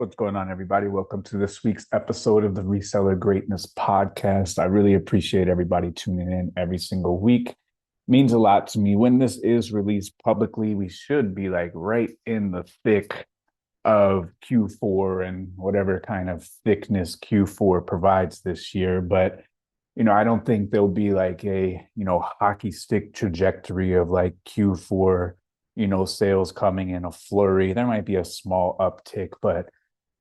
What's going on, everybody? Welcome to this week's episode of the Reseller Greatness Podcast. I really appreciate everybody tuning in every single week. Means a lot to me. When this is released publicly, we should be like right in the thick of Q4 and whatever kind of thickness Q4 provides this year. But I don't think there'll be like a, hockey stick trajectory of like Q4, sales coming in a flurry. There might be a small uptick, but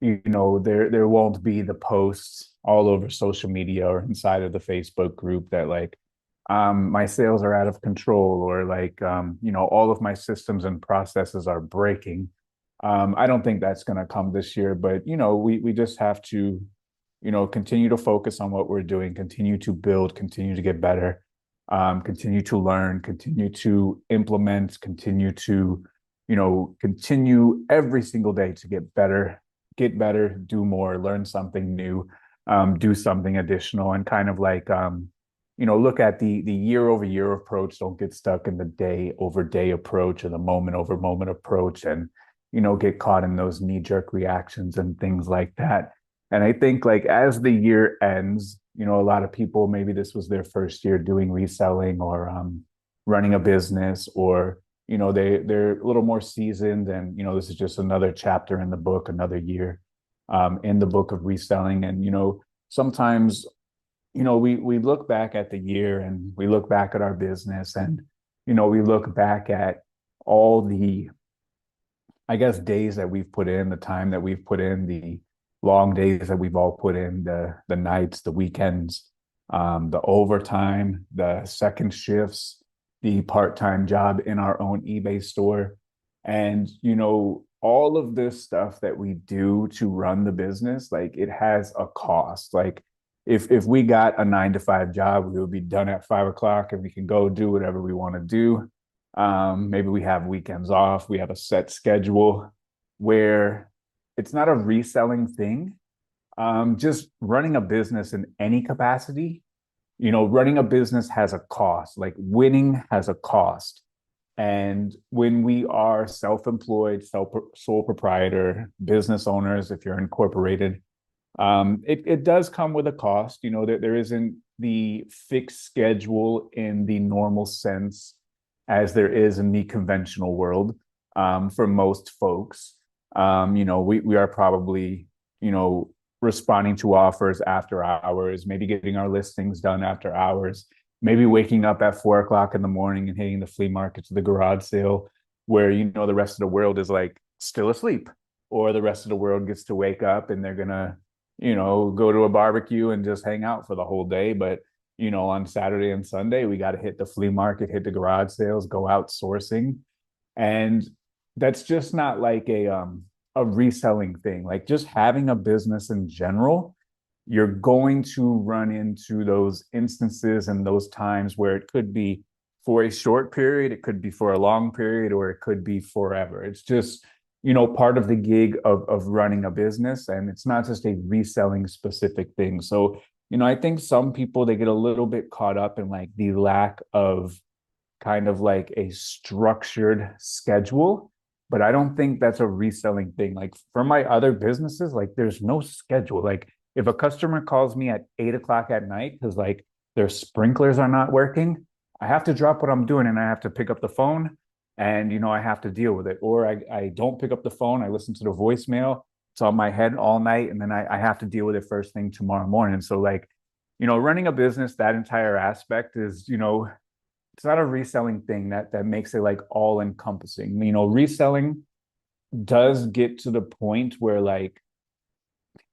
there won't be the posts all over social media or inside of the Facebook group that like my sales are out of control or like all of my systems and processes are breaking. I don't think that's going to come this year, but we just have to continue to focus on what we're doing, continue to build, continue to get better, continue to learn, continue to implement, continue every single day to get better, do more, learn something new, do something additional, and kind of like, look at the year over year approach. Don't get stuck in the day over day approach or the moment over moment approach and, get caught in those knee jerk reactions and things like that. And I think like as the year ends, a lot of people, maybe this was their first year doing reselling or running a business, or they're a little more seasoned, and this is just another chapter in the book, another year in the book of reselling. And sometimes we look back at the year and we look back at our business, and we look back at all the, I guess, days that we've put in, the time that we've put in, the long days that we've all put in, the nights, the weekends, the overtime, the second shifts, the part-time job in our own eBay store. And all of this stuff that we do to run the business, like it has a cost. Like if we got a 9 to 5 job, we would be done at 5 o'clock and we can go do whatever we want to do. Maybe we have weekends off, we have a set schedule where it's not a reselling thing. Just running a business in any capacity, running a business has a cost. Like winning has a cost. And when we are self-employed, sole proprietor, business owners, if you're incorporated, it does come with a cost. There isn't the fixed schedule in the normal sense as there is in the conventional world for most folks. We are probably, responding to offers after hours, maybe getting our listings done after hours, maybe waking up at 4 o'clock in the morning and hitting the flea market to the garage sale where, the rest of the world is like still asleep, or the rest of the world gets to wake up and they're going to, go to a barbecue and just hang out for the whole day. But, on Saturday and Sunday, we got to hit the flea market, hit the garage sales, go out sourcing. And that's just not like a reselling thing. Like just having a business in general, you're going to run into those instances and those times where it could be for a short period, it could be for a long period, or it could be forever. It's just, part of the gig of running a business, and it's not just a reselling specific thing. So, I think some people, they get a little bit caught up in like the lack of kind of like a structured schedule. But I don't think that's a reselling thing. Like for my other businesses, like there's no schedule. Like if a customer calls me at 8 o'clock at night because like their sprinklers are not working, I have to drop what I'm doing and I have to pick up the phone, and I have to deal with it. Or I don't pick up the phone, I listen to the voicemail. It's on my head all night, and then I have to deal with it first thing tomorrow morning. So like, running a business, that entire aspect is, it's not a reselling thing that makes it like all encompassing. Reselling does get to the point where like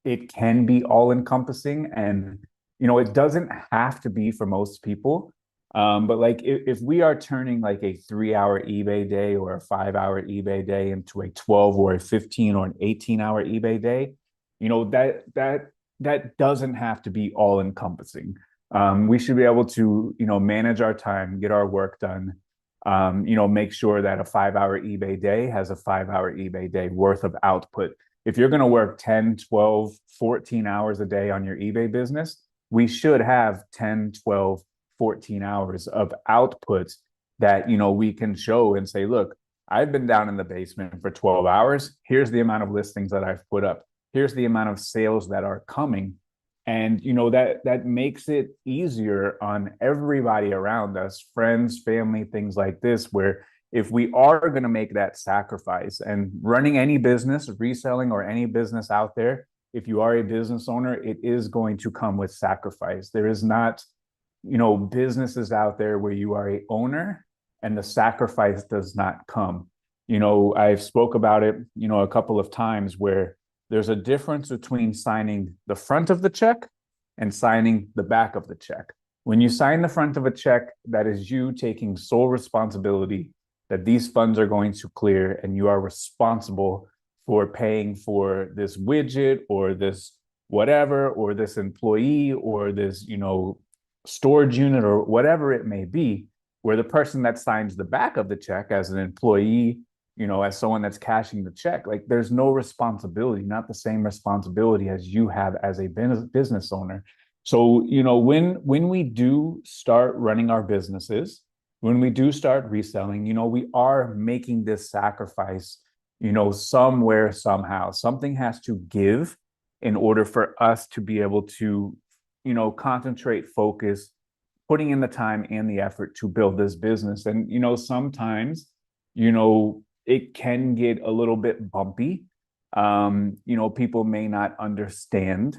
it can be all encompassing, and it doesn't have to be for most people. But like if we are turning like a 3 hour eBay day or a 5 hour eBay day into a 12 or a 15 or an 18 hour eBay day, that doesn't have to be all encompassing. We should be able to, manage our time, get our work done, make sure that a 5 hour eBay day has a 5 hour eBay day worth of output. If you're going to work 10, 12, 14 hours a day on your eBay business, we should have 10, 12, 14 hours of output that, we can show and say, look, I've been down in the basement for 12 hours. Here's the amount of listings that I've put up. here's the amount of sales that are coming. And that makes it easier on everybody around us, friends, family, things like this, where if we are going to make that sacrifice, and running any business, reselling, or any business out there, if you are a business owner, it is going to come with sacrifice. There is not, businesses out there where you are a owner and the sacrifice does not come. I've spoke about it, a couple of times, where there's a difference between signing the front of the check and signing the back of the check. When you sign the front of a check, that is you taking sole responsibility that these funds are going to clear, and you are responsible for paying for this widget or this whatever, or this employee, or this, storage unit, or whatever it may be, where the person that signs the back of the check as an employee, as someone that's cashing the check, like there's no responsibility, not the same responsibility as you have as a business owner. So, when we do start running our businesses, when we do start reselling, we are making this sacrifice, somewhere, somehow. Something has to give in order for us to be able to, concentrate, focus, putting in the time and the effort to build this business. And, sometimes, it can get a little bit bumpy. People may not understand,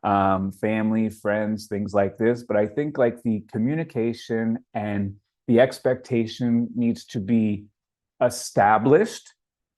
family, friends, things like this. But I think like the communication and the expectation needs to be established.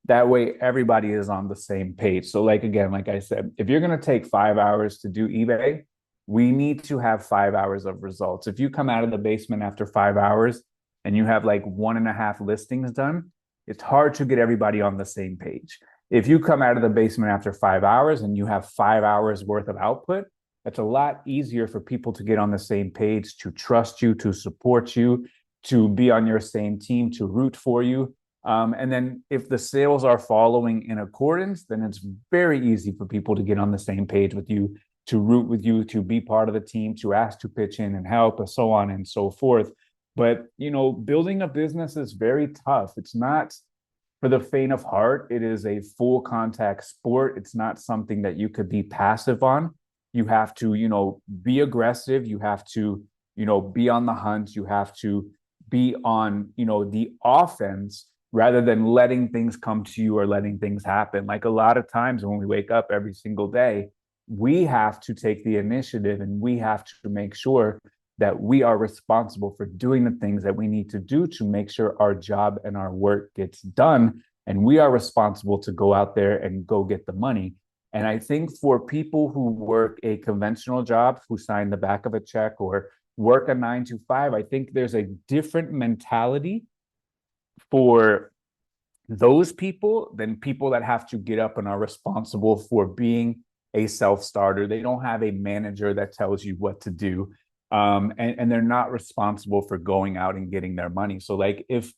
That way everybody is on the same page. So like, again, like I said, if you're going to take 5 hours to do eBay, we need to have 5 hours of results. If you come out of the basement after 5 hours and you have like 1.5 listings done, it's hard to get everybody on the same page. If you come out of the basement after 5 hours and you have 5 hours worth of output, that's a lot easier for people to get on the same page, to trust you, to support you, to be on your same team, to root for you. And then if the sales are following in accordance, then it's very easy for people to get on the same page with you, to root with you, to be part of the team, to ask to pitch in and help, and so on and so forth. But, building a business is very tough. It's not for the faint of heart. It is a full contact sport. It's not something that you could be passive on. You have to, be aggressive. You have to, be on the hunt. You have to be on, the offense, rather than letting things come to you or letting things happen. Like a lot of times when we wake up every single day, we have to take the initiative, and we have to make sure that we are responsible for doing the things that we need to do to make sure our job and our work gets done. And we are responsible to go out there and go get the money. And I think for people who work a conventional job, who sign the back of a check or work a 9 to 5, I think there's a different mentality for those people than people that have to get up and are responsible for being a self-starter. They don't have a manager that tells you what to do. And they're not responsible for going out and getting their money. So like if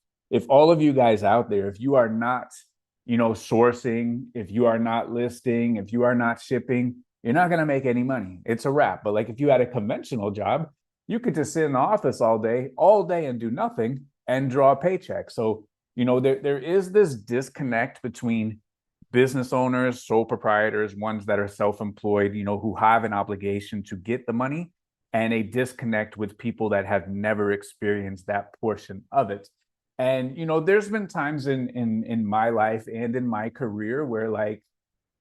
all of you guys out there, if you are not, sourcing, if you are not listing, if you are not shipping, you're not going to make any money. It's a wrap. But like if you had a conventional job, you could just sit in the office all day and do nothing and draw a paycheck. So, there is this disconnect between business owners, sole proprietors, ones that are self-employed, who have an obligation to get the money, and a disconnect with people that have never experienced that portion of it. And, there's been times in my life and in my career where like,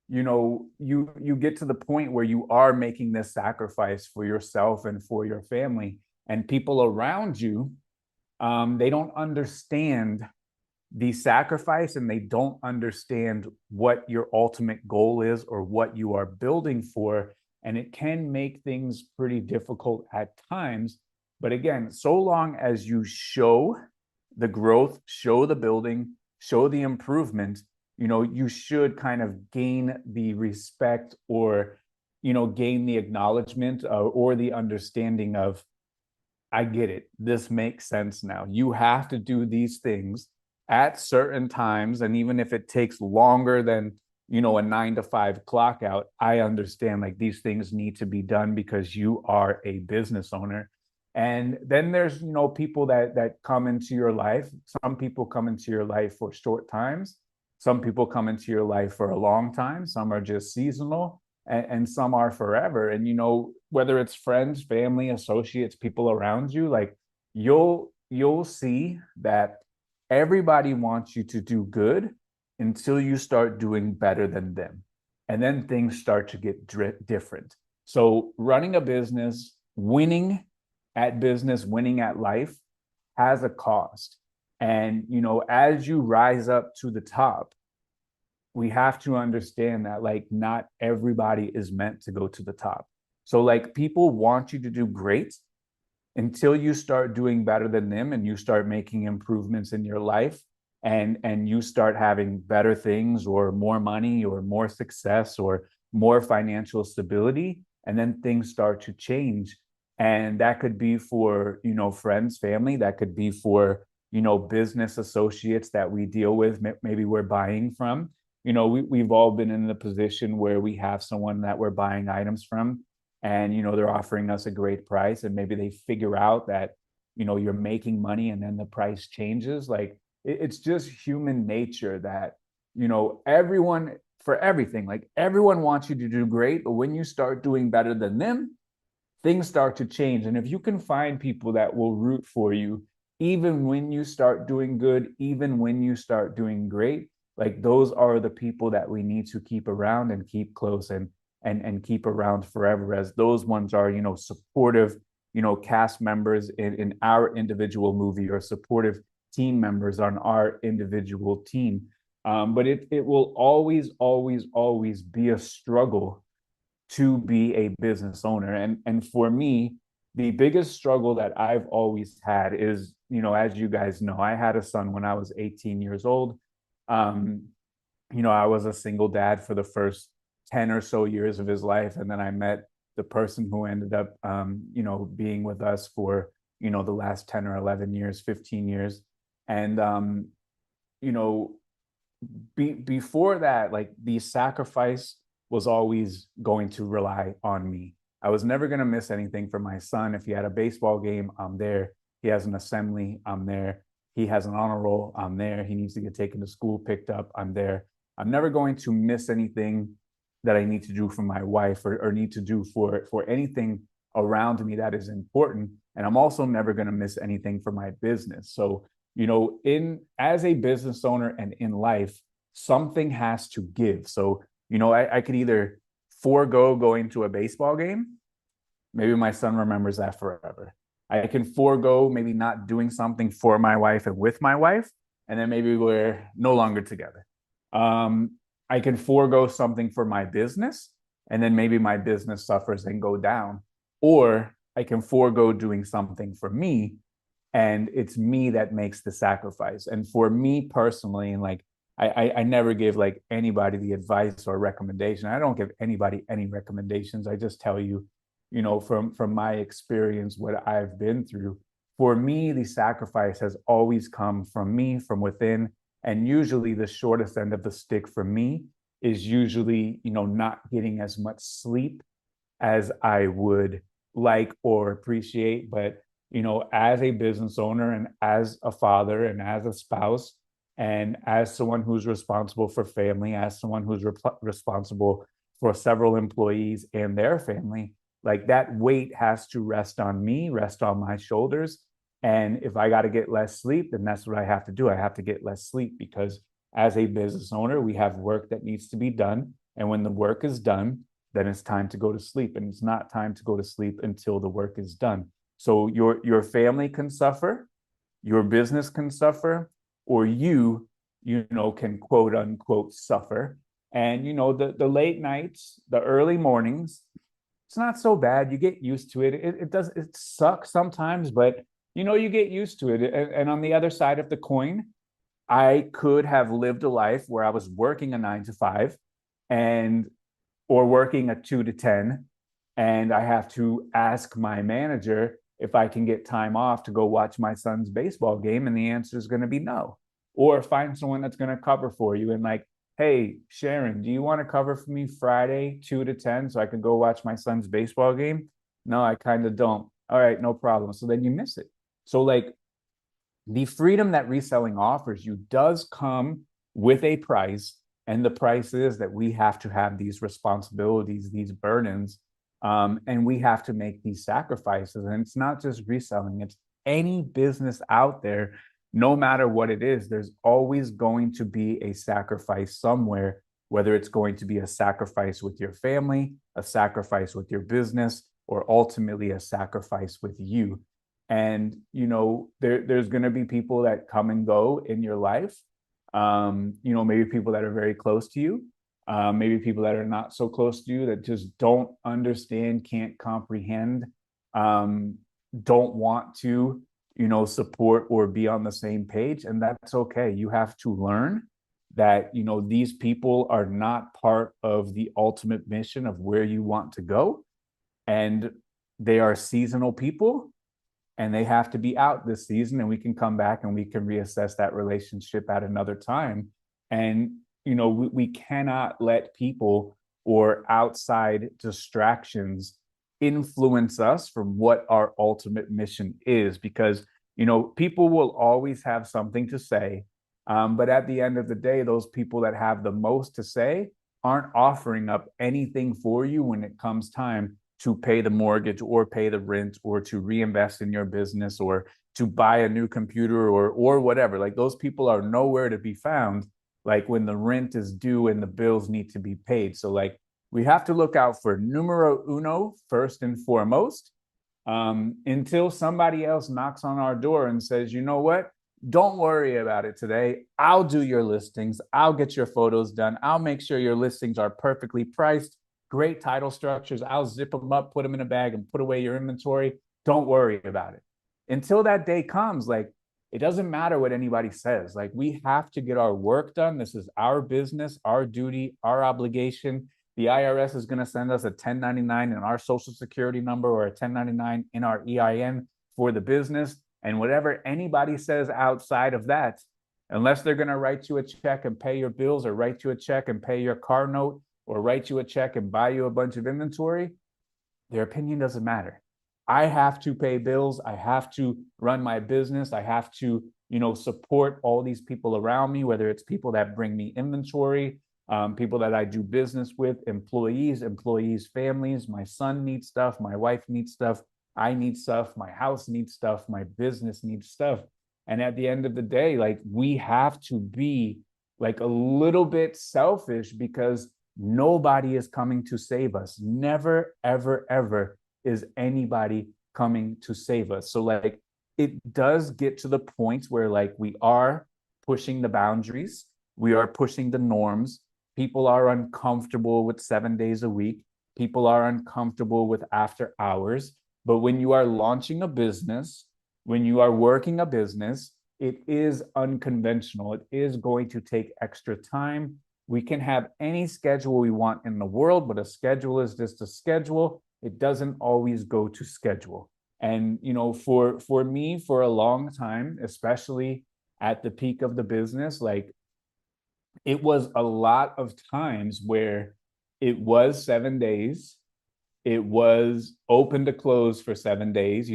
you get to the point where you are making this sacrifice for yourself and for your family, and people around you, they don't understand the sacrifice, and they don't understand what your ultimate goal is or what you are building for. And it can make things pretty difficult at times. But again, so long as you show the growth, show the building, show the improvement, you should kind of gain the respect, or, gain the acknowledgement, or the understanding of, I get it. This makes sense now. You have to do these things at certain times. And even if it takes longer than, a 9 to 5 clock out, I understand like these things need to be done because you are a business owner. And then there's, people that come into your life. Some people come into your life for short times. Some people come into your life for a long time, some are just seasonal, and some are forever. And whether it's friends, family, associates, people around you, like you'll see that everybody wants you to do good until you start doing better than them. And then things start to get different. So running a business, winning at business, winning at life has a cost. And as you rise up to the top, we have to understand that like not everybody is meant to go to the top. So like people want you to do great until you start doing better than them and you start making improvements in your life, and you start having better things or more money or more success or more financial stability, and then things start to change. And that could be for friends, family, that could be for business associates that we deal with, maybe we're buying from. We've all been in the position where we have someone that we're buying items from, and they're offering us a great price, and maybe they figure out that you're making money, and then the price changes. Like it's just human nature that everyone, for everything, like everyone wants you to do great, but when you start doing better than them, things start to change. And if you can find people that will root for you even when you start doing good, even when you start doing great, like those are the people that we need to keep around and keep close, and keep around forever, as those ones are supportive cast members in our individual movie, or supportive team members on our individual team. But it will always, always, always be a struggle to be a business owner. And for me, the biggest struggle that I've always had is, as you guys know, I had a son when I was 18 years old. Um, I was a single dad for the first 10 or so years of his life. And then I met the person who ended up, being with us for, the last 10 or 11 years, 15 years. And, you know, before that, like the sacrifice was always going to rely on me. I was never going to miss anything for my son. If he had a baseball game, I'm there. He has an assembly, I'm there. He has an honor roll, I'm there. He needs to get taken to school, picked up, I'm there. I'm never going to miss anything that I need to do for my wife, or need to do for anything around me that is important. And I'm also never going to miss anything for my business. So, in as a business owner and in life, something has to give. So, I could either forego going to a baseball game. Maybe my son remembers that forever. I can forego maybe not doing something for my wife and with my wife, and then maybe we're no longer together. Um, I can forego something for my business, and then maybe my business suffers and go down. Or I can forego doing something for me, and it's me that makes the sacrifice. And for me personally, and like I never give like anybody the advice or recommendation. I don't give anybody any recommendations. I just tell you, from my experience, what I've been through. For me, the sacrifice has always come from me, from within. And usually the shortest end of the stick for me is usually, not getting as much sleep as I would like or appreciate. But, as a business owner and as a father and as a spouse, and as someone who's responsible for family, as someone who's responsible for several employees and their family, like that weight has to rest on me, rest on my shoulders. And if I got to get less sleep, then that's what I have to do. I have to get less sleep, because as a business owner, we have work that needs to be done. And when the work is done, then it's time to go to sleep. And it's not time to go to sleep until the work is done. So your family can suffer, your business can suffer, or can quote unquote suffer. And the late nights, the early mornings, it's not so bad. You get used to it. It sucks sometimes, but you get used to it. And on the other side of the coin, I could have lived a life where I was working a 9 to 5, and or working a 2 to 10, and I have to ask my manager if I can get time off to go watch my son's baseball game, and the answer is going to be no. Or find someone that's going to cover for you, and like, hey, Sharon, do you want to cover for me Friday 2 to 10 so I can go watch my son's baseball game? No, I kind of don't. All right, no problem. So then you miss it. So like the freedom that reselling offers you does come with a price. And the price is that we have to have these responsibilities, these burdens, and we have to make these sacrifices. And it's not just reselling, it's any business out there, no matter what it is, there's always going to be a sacrifice somewhere, whether it's going to be a sacrifice with your family, a sacrifice with your business, or ultimately a sacrifice with you. And, there's going to be people that come and go in your life. Maybe people that are very close to you, maybe people that are not so close to you that just don't understand, can't comprehend, don't want to, support or be on the same page. And that's okay. You have to learn that, these people are not part of the ultimate mission of where you want to go. And they are seasonal people, and they have to be out this season, and we can come back and we can reassess that relationship at another time. And we cannot let people or outside distractions influence us from what our ultimate mission is, because people will always have something to say, but at the end of the day, those people that have the most to say aren't offering up anything for you when it comes time to pay the mortgage or pay the rent or to reinvest in your business or to buy a new computer or whatever. Like, those people are nowhere to be found, like when the rent is due and the bills need to be paid. So like, we have to look out for numero uno first and foremost, until somebody else knocks on our door and says, you know what, don't worry about it today. I'll do your listings. I'll get your photos done. I'll make sure your listings are perfectly priced, great title structures. I'll zip them up, put them in a bag, and put away your inventory. Don't worry about it. Until that day comes, like, it doesn't matter what anybody says. Like, we have to get our work done. This is our business, our duty, our obligation. The IRS is going to send us a 1099 in our social security number or a 1099 in our EIN for the business. And whatever anybody says outside of that, unless they're going to write you a check and pay your bills, or write you a check and pay your car note, or write you a check and buy you a bunch of inventory, their opinion doesn't matter. I have to pay bills. I have to run my business. I have to, support all these people around me, whether it's people that bring me inventory, people that I do business with, employees, families. My son needs stuff. My wife needs stuff. I need stuff. My house needs stuff. My business needs stuff. And at the end of the day, like, we have to be like a little bit selfish, because nobody is coming to save us. Never, ever, ever is anybody coming to save us. So like, it does get to the point where like, we are pushing the boundaries, we are pushing the norms. People are uncomfortable with 7 days a week. People are uncomfortable with after hours. But when you are launching a business, when you are working a business, it is unconventional. It is going to take extra time. We can have any schedule we want in the world, but a schedule is just a schedule. It doesn't always go to schedule. And, for me, for a long time, especially at the peak of the business, like, it was a lot of times where it was 7 days. It was open to close for 7 days,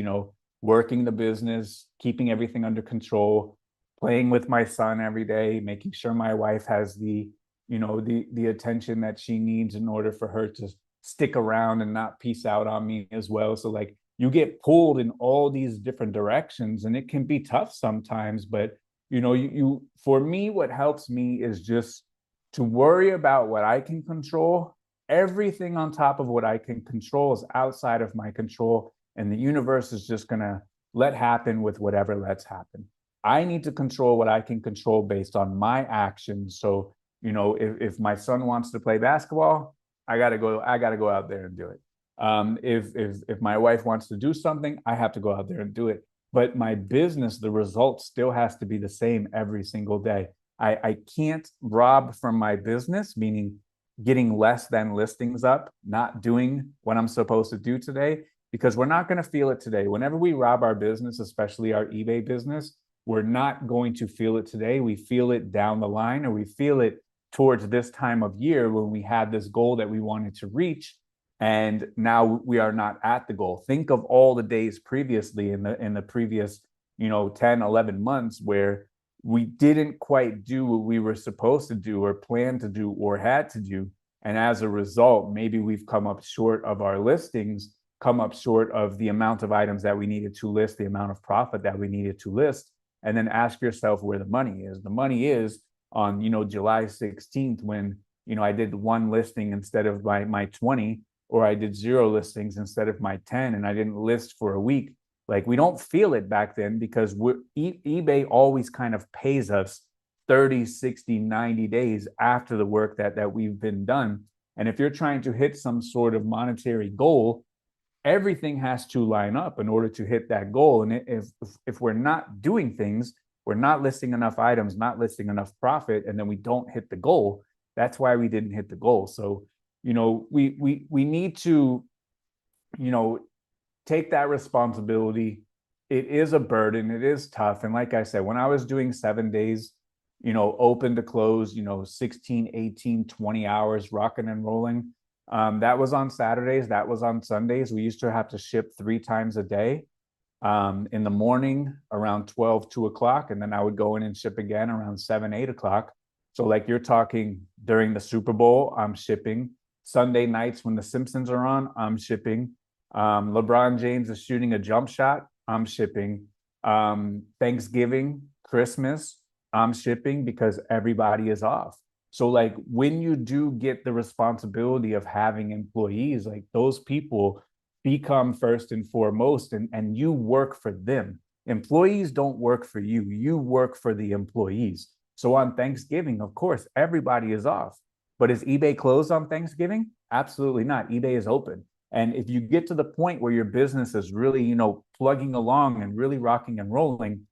working the business, keeping everything under control, playing with my son every day, making sure my wife has the attention that she needs in order for her to stick around and not peace out on me as well. So like, you get pulled in all these different directions, and it can be tough sometimes. But you for me, what helps me is just to worry about what I can control. Everything on top of what I can control is outside of my control, and the universe is just gonna let happen with whatever lets happen. I need to control what I can control based on my actions. So if my son wants to play basketball, I gotta go out there and do it. If my wife wants to do something, I have to go out there and do it. But my business, the result still has to be the same every single day. I can't rob from my business, meaning getting less than listings up, not doing what I'm supposed to do today, because we're not going to feel it today. Whenever we rob our business, especially our eBay business, we're not going to feel it today. We feel it down the line, or we feel it towards this time of year when we had this goal that we wanted to reach, and now we are not at the goal. Think of all the days previously in the previous 10, 11 months where we didn't quite do what we were supposed to do or planned to do or had to do. And as a result, maybe we've come up short of our listings, come up short of the amount of items that we needed to list, the amount of profit that we needed to list. And then ask yourself where the money is. The money is on, July 16th when, I did one listing instead of my 20, or I did 0 listings instead of my 10, and I didn't list for a week. Like, we don't feel it back then because eBay always kind of pays us 30, 60, 90 days after the work that we've been done. And if you're trying to hit some sort of monetary goal, everything has to line up in order to hit that goal. And if we're not doing things, we're not listing enough items, not listing enough profit, and then we don't hit the goal, that's why we didn't hit the goal. So, we need to, take that responsibility. It is a burden. It is tough. And like I said, when I was doing 7 days, open to close, 16, 18, 20 hours, rocking and rolling. That was on Saturdays. That was on Sundays. We used to have to ship 3 times a day, in the morning around 12, 2 o'clock. And then I would go in and ship again around 7, 8 o'clock. So like you're talking during the Super Bowl, I'm shipping. Sunday nights when the Simpsons are on, I'm shipping. LeBron James is shooting a jump shot, I'm shipping. Thanksgiving, Christmas, I'm shipping because everybody is off. So like when you do get the responsibility of having employees, like those people become first and foremost, and you work for them. Employees don't work for you. You work for the employees. So on Thanksgiving, of course, everybody is off. But is eBay closed on Thanksgiving? Absolutely not. eBay is open. And if you get to the point where your business is really, plugging along and really rocking and rolling,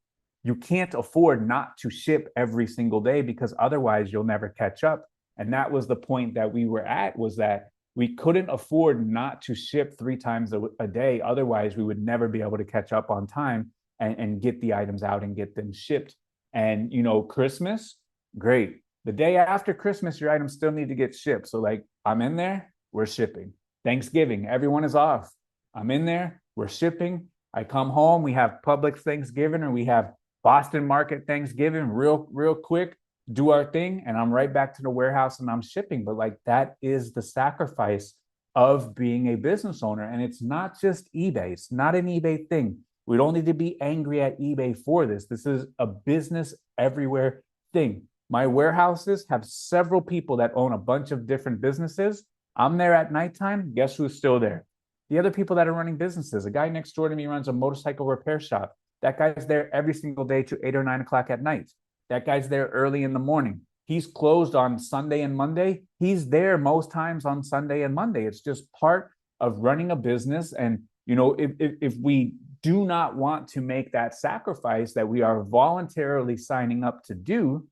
you can't afford not to ship every single day because otherwise you'll never catch up. And that was the point that we were at, was that we couldn't afford not to ship 3 times a day. Otherwise, we would never be able to catch up on time and get the items out and get them shipped. And, Christmas, great. The day after Christmas, your items still need to get shipped. So like, I'm in there, we're shipping. Thanksgiving, everyone is off. I'm in there, we're shipping. I come home, we have public Thanksgiving, or we have Boston market Thanksgiving, real quick, do our thing, and I'm right back to the warehouse and I'm shipping. But like, that is the sacrifice of being a business owner. And it's not just eBay. It's not an eBay thing. We don't need to be angry at eBay for this. This is a business everywhere thing. My warehouses have several people that own a bunch of different businesses. I'm there at nighttime. Guess who's still there? The other people that are running businesses. A guy next door to me runs a motorcycle repair shop. That guy's there every single day to 8 or 9 o'clock at night. That guy's there early in the morning. He's closed on Sunday and Monday. He's there most times on Sunday and Monday. It's just part of running a business. And, if we do not want to make that sacrifice that we are voluntarily signing up to do,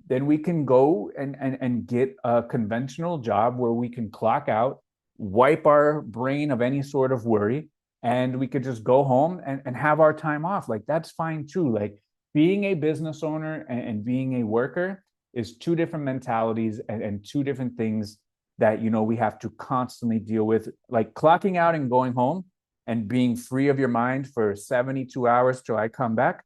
then we can go and get a conventional job where we can clock out, wipe our brain of any sort of worry, and we could just go home and have our time off. Like, that's fine too. Like, being a business owner and being a worker is 2 different mentalities and 2 different things that, we have to constantly deal with. Like, clocking out and going home and being free of your mind for 72 hours till I come back,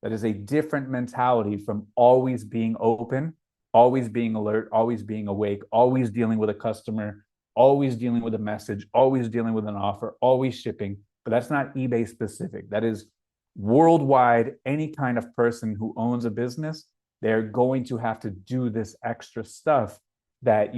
that is a different mentality from always being open, always being alert, always being awake, always dealing with a customer, always dealing with a message, always dealing with an offer, always shipping. But that's not eBay specific. That is worldwide. Any kind of person who owns a business, they're going to have to do this extra stuff that,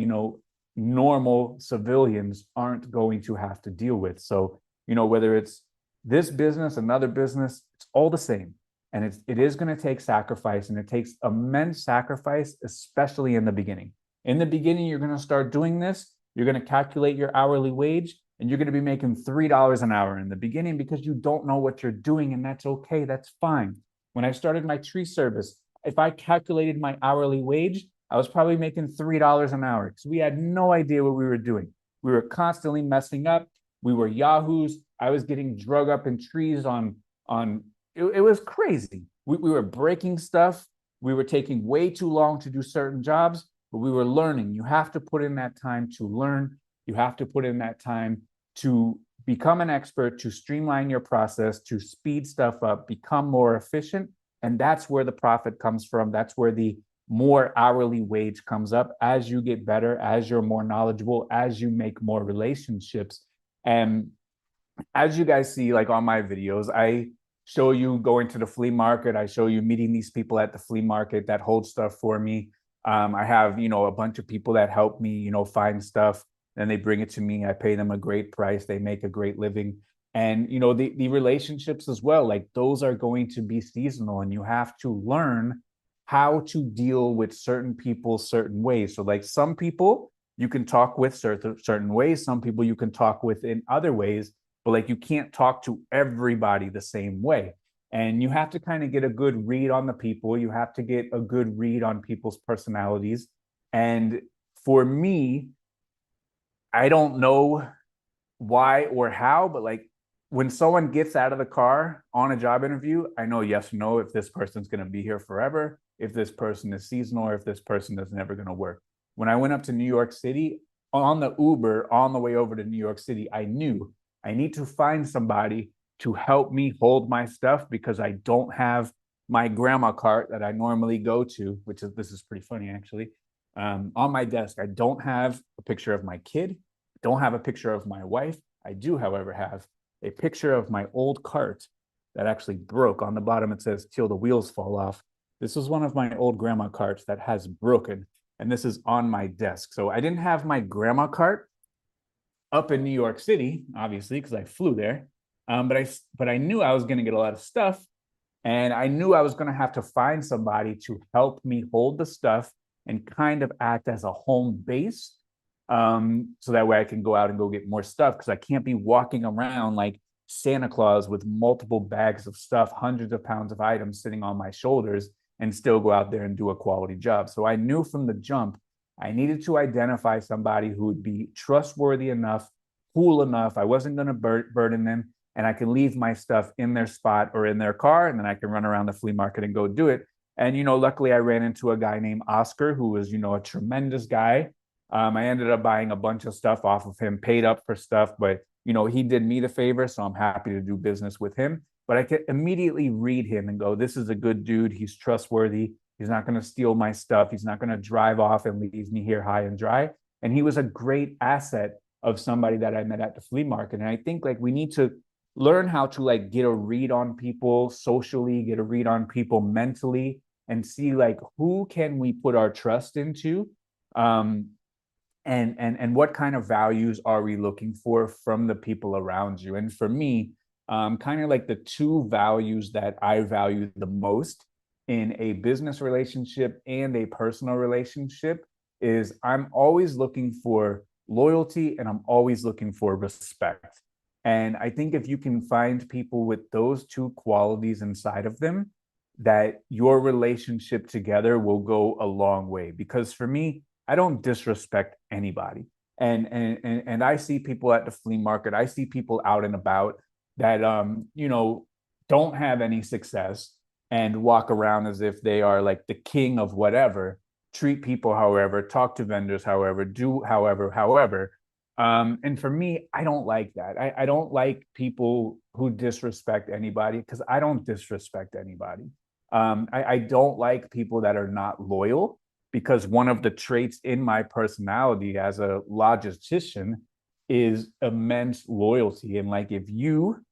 normal civilians aren't going to have to deal with. So, whether it's this business, another business, it's all the same. And it is going to take sacrifice, and it takes immense sacrifice, especially in the beginning. In the beginning, you're going to start doing this. You're going to calculate your hourly wage, and you're going to be making $3 an hour in the beginning because you don't know what you're doing, and that's okay. That's fine. When I started my tree service, if I calculated my hourly wage, I was probably making $3 an hour because we had no idea what we were doing. We were constantly messing up. We were yahoos. I was getting drug up in trees on it was crazy. We were breaking stuff. We were taking way too long to do certain jobs, but we were learning. You have to put in that time to learn. You have to put in that time to become an expert, to streamline your process, to speed stuff up, become more efficient, And that's where the profit comes from. That's where the more hourly wage comes up as you get better, as you're more knowledgeable, as you make more relationships. And as you guys see, like on my videos, I show you going to the flea market. I show you meeting these people at the flea market that hold stuff for me. I have, a bunch of people that help me, find stuff. Then they bring it to me. I pay them a great price. They make a great living. And, the relationships as well, like those are going to be seasonal, and you have to learn how to deal with certain people certain ways. So like some people you can talk with certain ways, some people you can talk with in other ways, but like you can't talk to everybody the same way. And you have to kind of get a good read on the people. You have to get a good read on people's personalities. And for me, I don't know why or how, but like when someone gets out of the car on a job interview, I know yes or no if this person's going to be here forever, if this person is seasonal, or if this person is never going to work. When I went up to New York City on the Uber on the way over to New York City, I knew I need to find somebody to help me hold my stuff because I don't have my grandma cart that I normally go to, which is this is pretty funny actually. On my desk, I don't have a picture of my kid, don't have a picture of my wife. I do, however, have a picture of my old cart that actually broke. On the bottom, it says, till the wheels fall off. This is one of my old grandma carts that has broken, and this is on my desk. So I didn't have my grandma cart up in New York City, obviously, because I flew there. But I knew I was going to get a lot of stuff, and I knew I was going to have to find somebody to help me hold the stuff and kind of act as a home base, so that way I can go out and go get more stuff, because I can't be walking around like Santa Claus with multiple bags of stuff, hundreds of pounds of items sitting on my shoulders, and still go out there and do a quality job. So I knew from the jump I needed to identify somebody who would be trustworthy enough, cool enough. I wasn't going to burden them, and I can leave my stuff in their spot or in their car, and then I can run around the flea market and go do it. And, luckily I ran into a guy named Oscar who was, a tremendous guy. I ended up buying a bunch of stuff off of him, paid up for stuff, but, he did me the favor. So I'm happy to do business with him. But I could immediately read him and go, this is a good dude. He's trustworthy. He's not going to steal my stuff. He's not going to drive off and leave me here high and dry. And he was a great asset of somebody that I met at the flea market. And I think like we need to learn how to like get a read on people socially, get a read on people mentally, and see like who can we put our trust into, and what kind of values are we looking for from the people around you. And for me, kind of like the two values that I value the most in a business relationship and a personal relationship is I'm always looking for loyalty, and I'm always looking for respect. And I think if you can find people with those two qualities inside of them, that your relationship together will go a long way. Because for me, I don't disrespect anybody. And I see people at the flea market, I see people out and about that don't have any success and walk around as if they are like the king of whatever, treat people however, talk to vendors however, do however. And for me, I don't like that. I don't like people who disrespect anybody, because I don't disrespect anybody. I don't like people that are not loyal, because one of the traits in my personality as a logistician is immense loyalty. And like, if you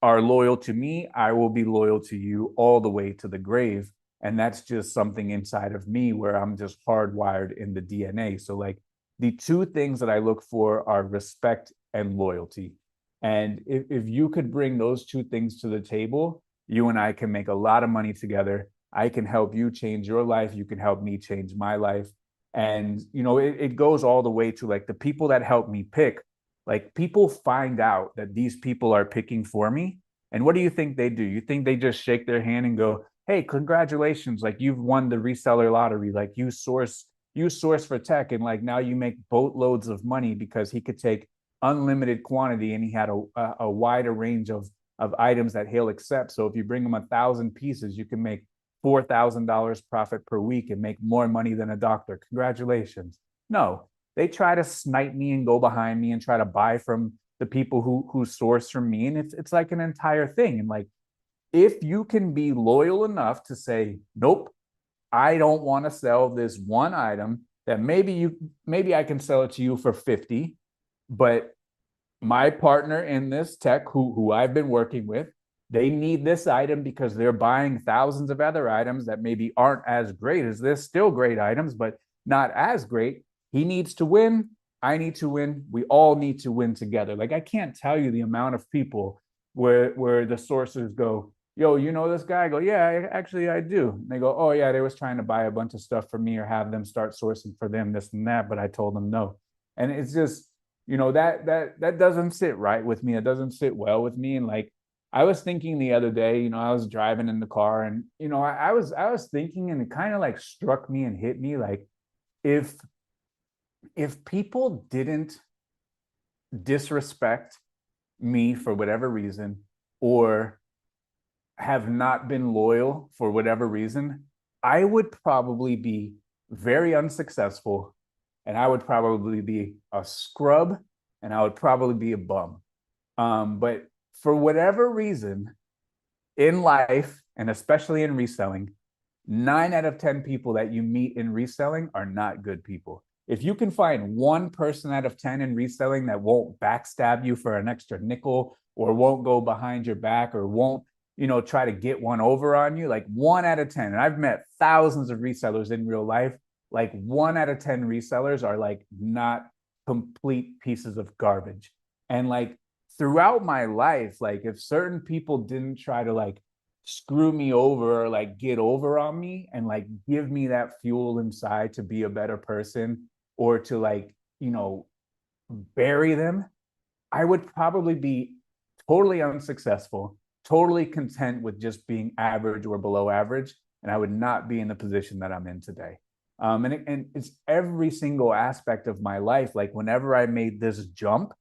are loyal to me, I will be loyal to you all the way to the grave. And that's just something inside of me where I'm just hardwired in the DNA. So like the two things that I look for are respect and loyalty. And if you could bring those two things to the table, you and I can make a lot of money together. I can help you change your life. You can help me change my life. And, it goes all the way to like the people that help me pick, like people find out that these people are picking for me. And what do you think they do? You think they just shake their hand and go, hey, congratulations. Like you've won the reseller lottery. Like you source for tech. And like now you make boatloads of money because he could take unlimited quantity, and he had a wider range of items that he'll accept. So if you bring him 1,000 pieces, you can make $4,000 profit per week and make more money than a doctor. Congratulations. No, they try to snipe me and go behind me and try to buy from the people who source from me. And it's like an entire thing. And like if you can be loyal enough to say, nope, I don't want to sell this one item that maybe I can sell it to you for 50, but my partner in this tech who I've been working with, they need this item because they're buying thousands of other items that maybe aren't as great as this, still great items, but not as great. He needs to win. I need to win. We all need to win together. Like I can't tell you the amount of people where the sources go, yo, you know this guy? I go, yeah, actually I do. And they go, oh yeah, they was trying to buy a bunch of stuff from me or have them start sourcing for them, this and that, but I told them no. And it's just, that doesn't sit right with me. It doesn't sit well with me. And like I was thinking the other day, I was driving in the car and I was thinking, and it kind of like struck me and hit me like if people didn't disrespect me for whatever reason, or have not been loyal for whatever reason, I would probably be very unsuccessful, and I would probably be a scrub, and I would probably be a bum. But for whatever reason in life, and especially in reselling, 9 out of 10 people that you meet in reselling are not good people. If you can find one person out of 10 in reselling that won't backstab you for an extra nickel, or won't go behind your back, or won't, try to get one over on you, like 1 out of 10. And I've met thousands of resellers in real life. Like 1 out of 10 resellers are like not complete pieces of garbage. And like throughout my life, like if certain people didn't try to like screw me over or like get over on me and like give me that fuel inside to be a better person, or to like, bury them, I would probably be totally unsuccessful, totally content with just being average or below average, and I would not be in the position that I'm in today. And it's every single aspect of my life. Like whenever I made this jump,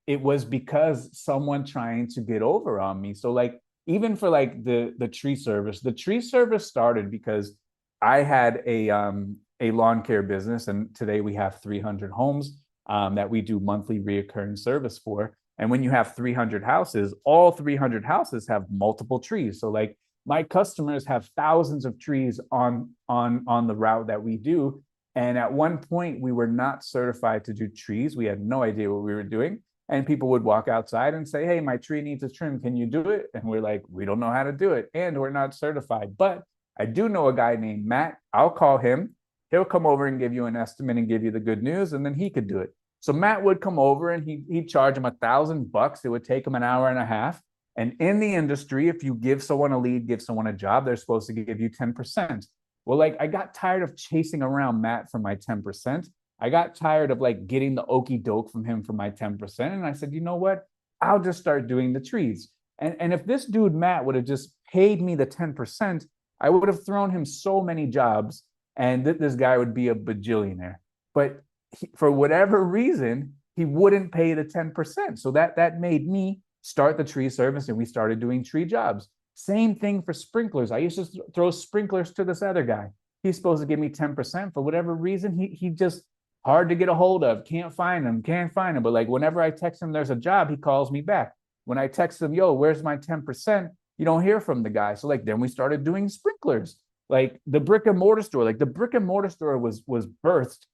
it was because someone trying to get over on me. So like even for like the tree service, the tree service started because I had a lawn care business, and today we have 300 homes that we do monthly reoccurring service for. And when you have 300 houses, all 300 houses have multiple trees. So like my customers have thousands of trees on the route that we do. And at one point, we were not certified to do trees. We had no idea what we were doing. And people would walk outside and say, hey, my tree needs a trim. Can you do it? And we're like, we don't know how to do it. And we're not certified. But I do know a guy named Matt. I'll call him. He'll come over and give you an estimate and give you the good news. And then he could do it. So Matt would come over and he'd charge him $1,000. It would take him an hour and a half. And in the industry, if you give someone a lead, give someone a job, they're supposed to give you 10%. Well, like I got tired of chasing around Matt for my 10%. I got tired of like getting the okey doke from him for my 10%. And I said, you know what? I'll just start doing the trees. And if this dude, Matt, would have just paid me the 10%, I would have thrown him so many jobs, and this guy would be a bajillionaire. But for whatever reason, he wouldn't pay the 10%. So that made me start the tree service, and we started doing tree jobs. Same thing for sprinklers. I used to throw sprinklers to this other guy. He's supposed to give me 10%. For whatever reason, he just hard to get a hold of. Can't find him. But like whenever I text him there's a job, he calls me back. When I text him, yo, where's my 10%? You don't hear from the guy. So like then we started doing sprinklers. Like the brick and mortar store. Like the brick and mortar store was birthed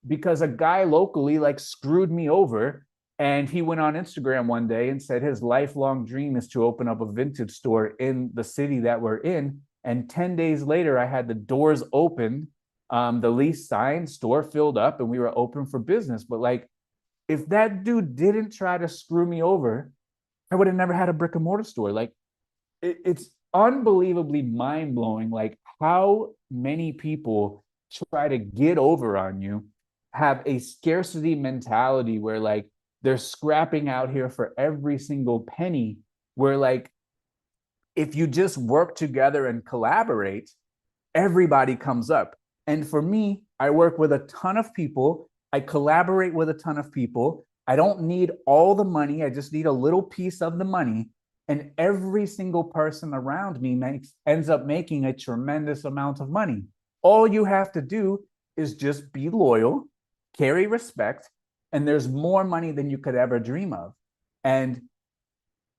because a guy locally like screwed me over. And he went on Instagram one day and said his lifelong dream is to open up a vintage store in the city that we're in. And 10 days later, I had the doors open, the lease signed, store filled up, and we were open for business. But like, if that dude didn't try to screw me over, I would have never had a brick and mortar store. Like, it's unbelievably mind blowing, like how many people try to get over on you, have a scarcity mentality where like they're scrapping out here for every single penny, where like if you just work together and collaborate, everybody comes up. And for me, I work with a ton of people. I collaborate with a ton of people. I don't need all the money. I just need a little piece of the money. And every single person around me ends up making a tremendous amount of money. All you have to do is just be loyal, carry respect, and there's more money than you could ever dream of. And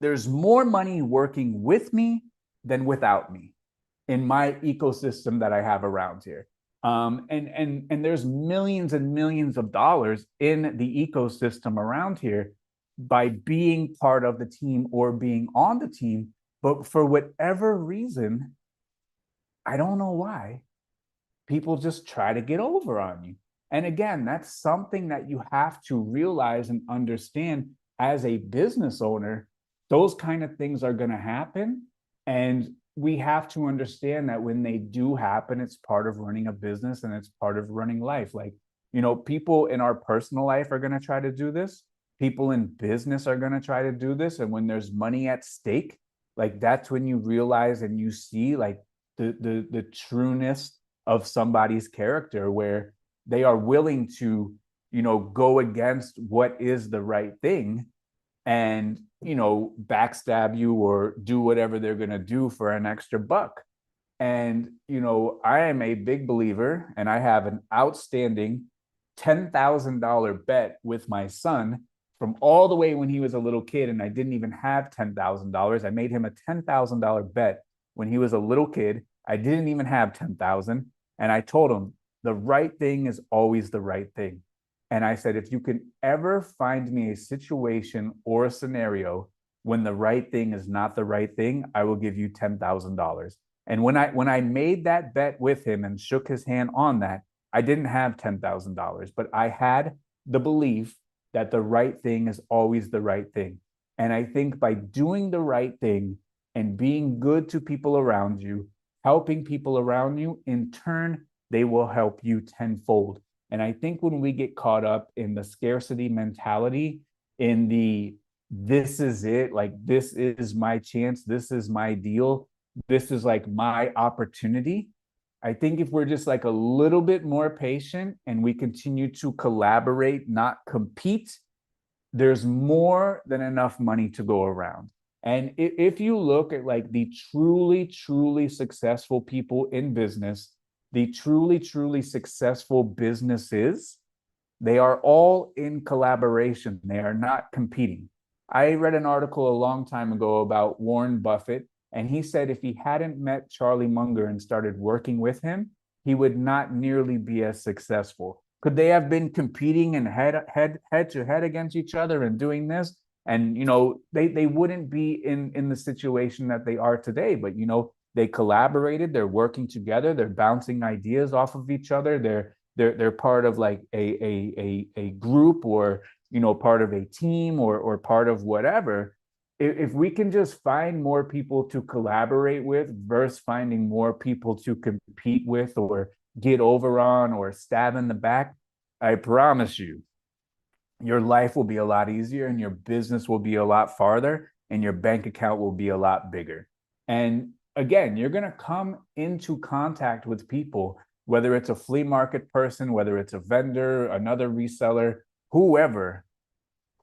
there's more money working with me than without me in my ecosystem that I have around here. And there's millions and millions of dollars in the ecosystem around here by being part of the team or being on the team. But for whatever reason, I don't know why, people just try to get over on you. And again, that's something that you have to realize and understand as a business owner. Those kind of things are going to happen. And we have to understand that when they do happen, it's part of running a business and it's part of running life. Like, people in our personal life are going to try to do this. People in business are going to try to do this. And when there's money at stake, like that's when you realize and you see like the trueness of somebody's character, where they are willing to, go against what is the right thing and, backstab you or do whatever they're going to do for an extra buck. And, I am a big believer, and I have an outstanding $10,000 bet with my son from all the way when he was a little kid. And I didn't even have $10,000. I made him a $10,000 bet when he was a little kid. I didn't even have 10,000. And I told him the right thing is always the right thing. And I said, if you can ever find me a situation or a scenario when the right thing is not the right thing, I will give you $10,000. And when I made that bet with him and shook his hand on that, I didn't have $10,000, but I had the belief that the right thing is always the right thing. And I think by doing the right thing and being good to people around you, helping people around you, in turn, they will help you tenfold. And I think when we get caught up in the scarcity mentality, in the this is it, like this is my chance, this is my deal, this is like my opportunity. I think if we're just like a little bit more patient and we continue to collaborate, not compete, there's more than enough money to go around. And if you look at like the truly, truly successful people in business, the truly, truly successful businesses, they are all in collaboration. They are not competing. I read an article a long time ago about Warren Buffett, and he said if he hadn't met Charlie Munger and started working with him, he would not nearly be as successful. Could they have been competing and head to head against each other and doing this? And they wouldn't be in the situation that they are today. But they collaborated, they're working together, they're bouncing ideas off of each other, they're part of like a group, or part of a team, or part of whatever. If we can just find more people to collaborate with versus finding more people to compete with or get over on or stab in the back, I promise you, your life will be a lot easier and your business will be a lot farther and your bank account will be a lot bigger. And again, you're going to come into contact with people, whether it's a flea market person, whether it's a vendor, another reseller, whoever,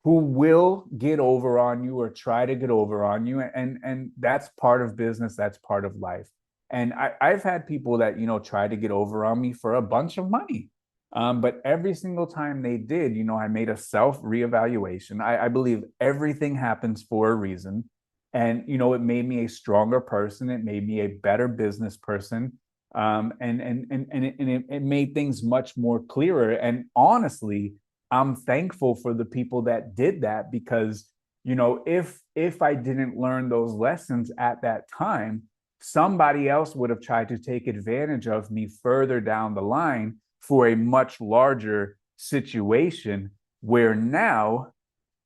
who will get over on you or try to get over on you. And that's part of business. That's part of life. And I've had people that, try to get over on me for a bunch of money. But every single time they did, I made a self reevaluation. I believe everything happens for a reason. And, it made me a stronger person. It made me a better business person. And it made things much more clearer. And honestly, I'm thankful for the people that did that, because, if I didn't learn those lessons at that time, somebody else would have tried to take advantage of me further down the line for a much larger situation, where now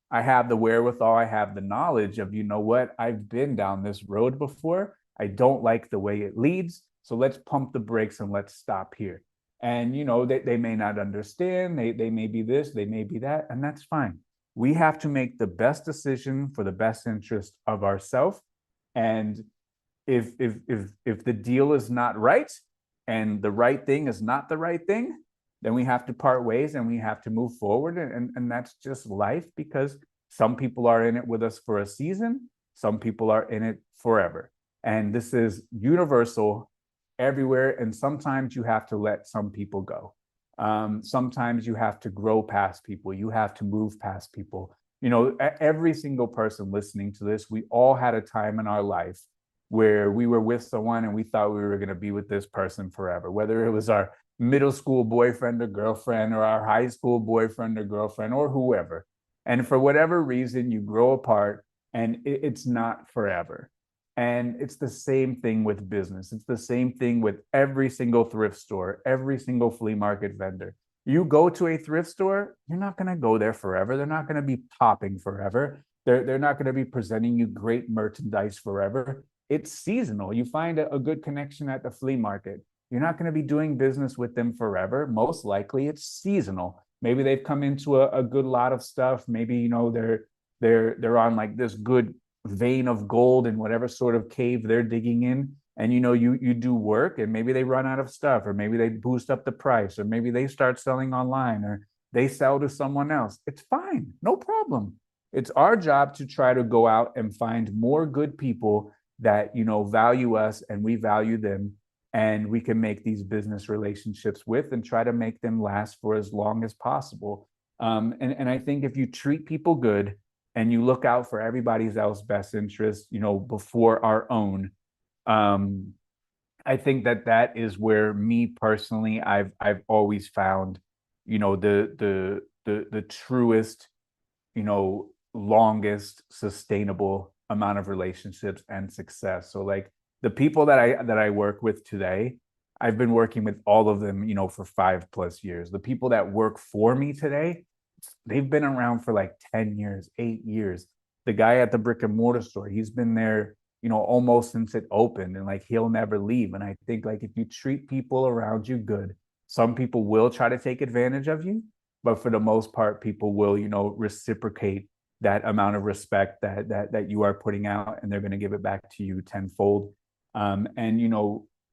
I have the wherewithal, I have the knowledge of, what, I've been down this road before. I don't like the way it leads. So let's pump the brakes and let's stop here. And, they may not understand. They may be this, they may be that, and that's fine. We have to make the best decision for the best interest of ourselves. And if the deal is not right and the right thing is not the right thing, then we have to part ways and we have to move forward. And that's just life, because some people are in it with us for a season. Some people are in it forever. And this is universal everywhere. And sometimes you have to let some people go. Sometimes you have to grow past people. You have to move past people. Every single person listening to this, we all had a time in our life where we were with someone and we thought we were going to be with this person forever, whether it was our middle school boyfriend or girlfriend or our high school boyfriend or girlfriend or whoever. And for whatever reason, you grow apart and it's not forever. And it's the same thing with business. It's the same thing with every single thrift store, every single flea market vendor. You go to a thrift store, you're not going to go there forever. They're not going to be popping forever. They're not going to be presenting you great merchandise forever. It's seasonal. You find a good connection at the flea market. You're not going to be doing business with them forever. Most likely it's seasonal. Maybe they've come into a good lot of stuff. Maybe, they're on like this good vein of gold in whatever sort of cave they're digging in. And you do work and maybe they run out of stuff, or maybe they boost up the price, or maybe they start selling online, or they sell to someone else. It's fine, no problem. It's our job to try to go out and find more good people that value us and we value them, and we can make these business relationships with and try to make them last for as long as possible. And I think if you treat people good and you look out for everybody else's best interest, before our own, um, I think that is where me personally, I've always found, the truest, longest sustainable amount of relationships and success. So like the people that I work with today, I've been working with all of them, for 5+ years. The people that work for me today, they've been around for like 10 years, 8 years. The guy at the brick and mortar store, he's been there, almost since it opened, and like he'll never leave. And I think like if you treat people around you good, some people will try to take advantage of you, but for the most part, people will, reciprocate that amount of respect that you are putting out, and they're going to give it back to you tenfold. And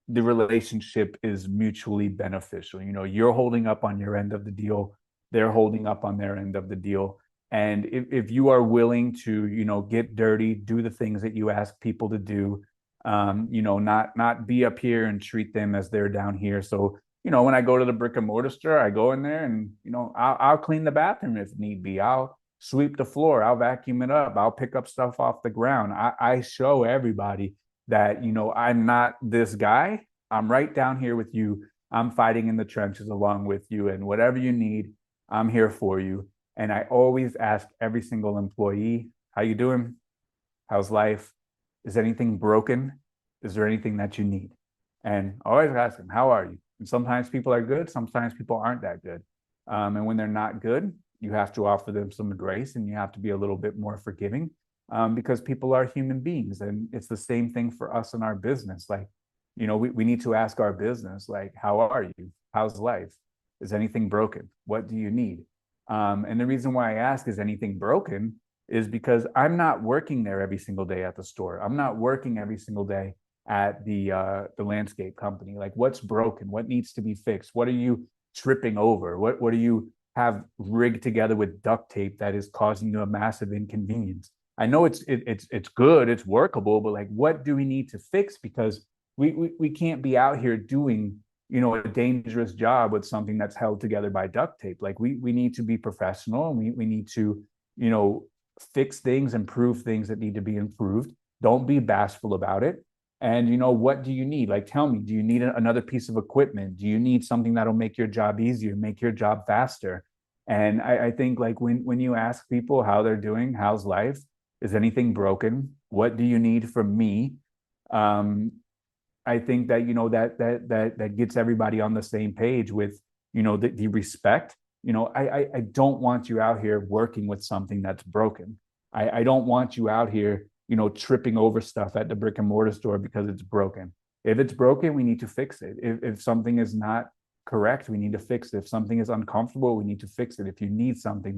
the relationship is mutually beneficial. You're holding up on your end of the deal, they're holding up on their end of the deal. And if you are willing to, get dirty, do the things that you ask people to do, not be up here and treat them as they're down here. So, when I go to the brick and mortar store, I go in there and, I'll clean the bathroom if need be. I'll sweep the floor. I'll vacuum it up. I'll pick up stuff off the ground. I show everybody that, I'm not this guy. I'm right down here with you. I'm fighting in the trenches along with you. And whatever you need, I'm here for you. And I always ask every single employee, how you doing? How's life? Is anything broken? Is there anything that you need? And I always ask them, how are you? And sometimes people are good. Sometimes people aren't that good. And when they're not good, you have to offer them some grace, and you have to be a little bit more forgiving, because people are human beings. And it's the same thing for us in our business. Like, we need to ask our business, like, how are you? How's life? Is anything broken? What do you need? And the reason why I ask, is anything broken, is because I'm not working there every single day at the store. I'm not working every single day at the landscape company. Like, what's broken? What needs to be fixed? What are you tripping over? What do you have rigged together with duct tape that is causing you a massive inconvenience? I know it's good, it's workable, but like, what do we need to fix? Because we can't be out here doing a dangerous job with something that's held together by duct tape. Like, we need to be professional, and we need to fix things, improve things that need to be improved. Don't be bashful about it. And what do you need? Like, tell me, do you need another piece of equipment? Do you need something that'll make your job easier, make your job faster? And I think like when you ask people how they're doing, how's life, is anything broken, what do you need from me? I think that that gets everybody on the same page with the respect. I don't want you out here working with something that's broken. I don't want you out here tripping over stuff at the brick and mortar store because it's broken. If it's broken, we need to fix it. If something is not correct, we need to fix it. If something is uncomfortable, we need to fix it. If you need something,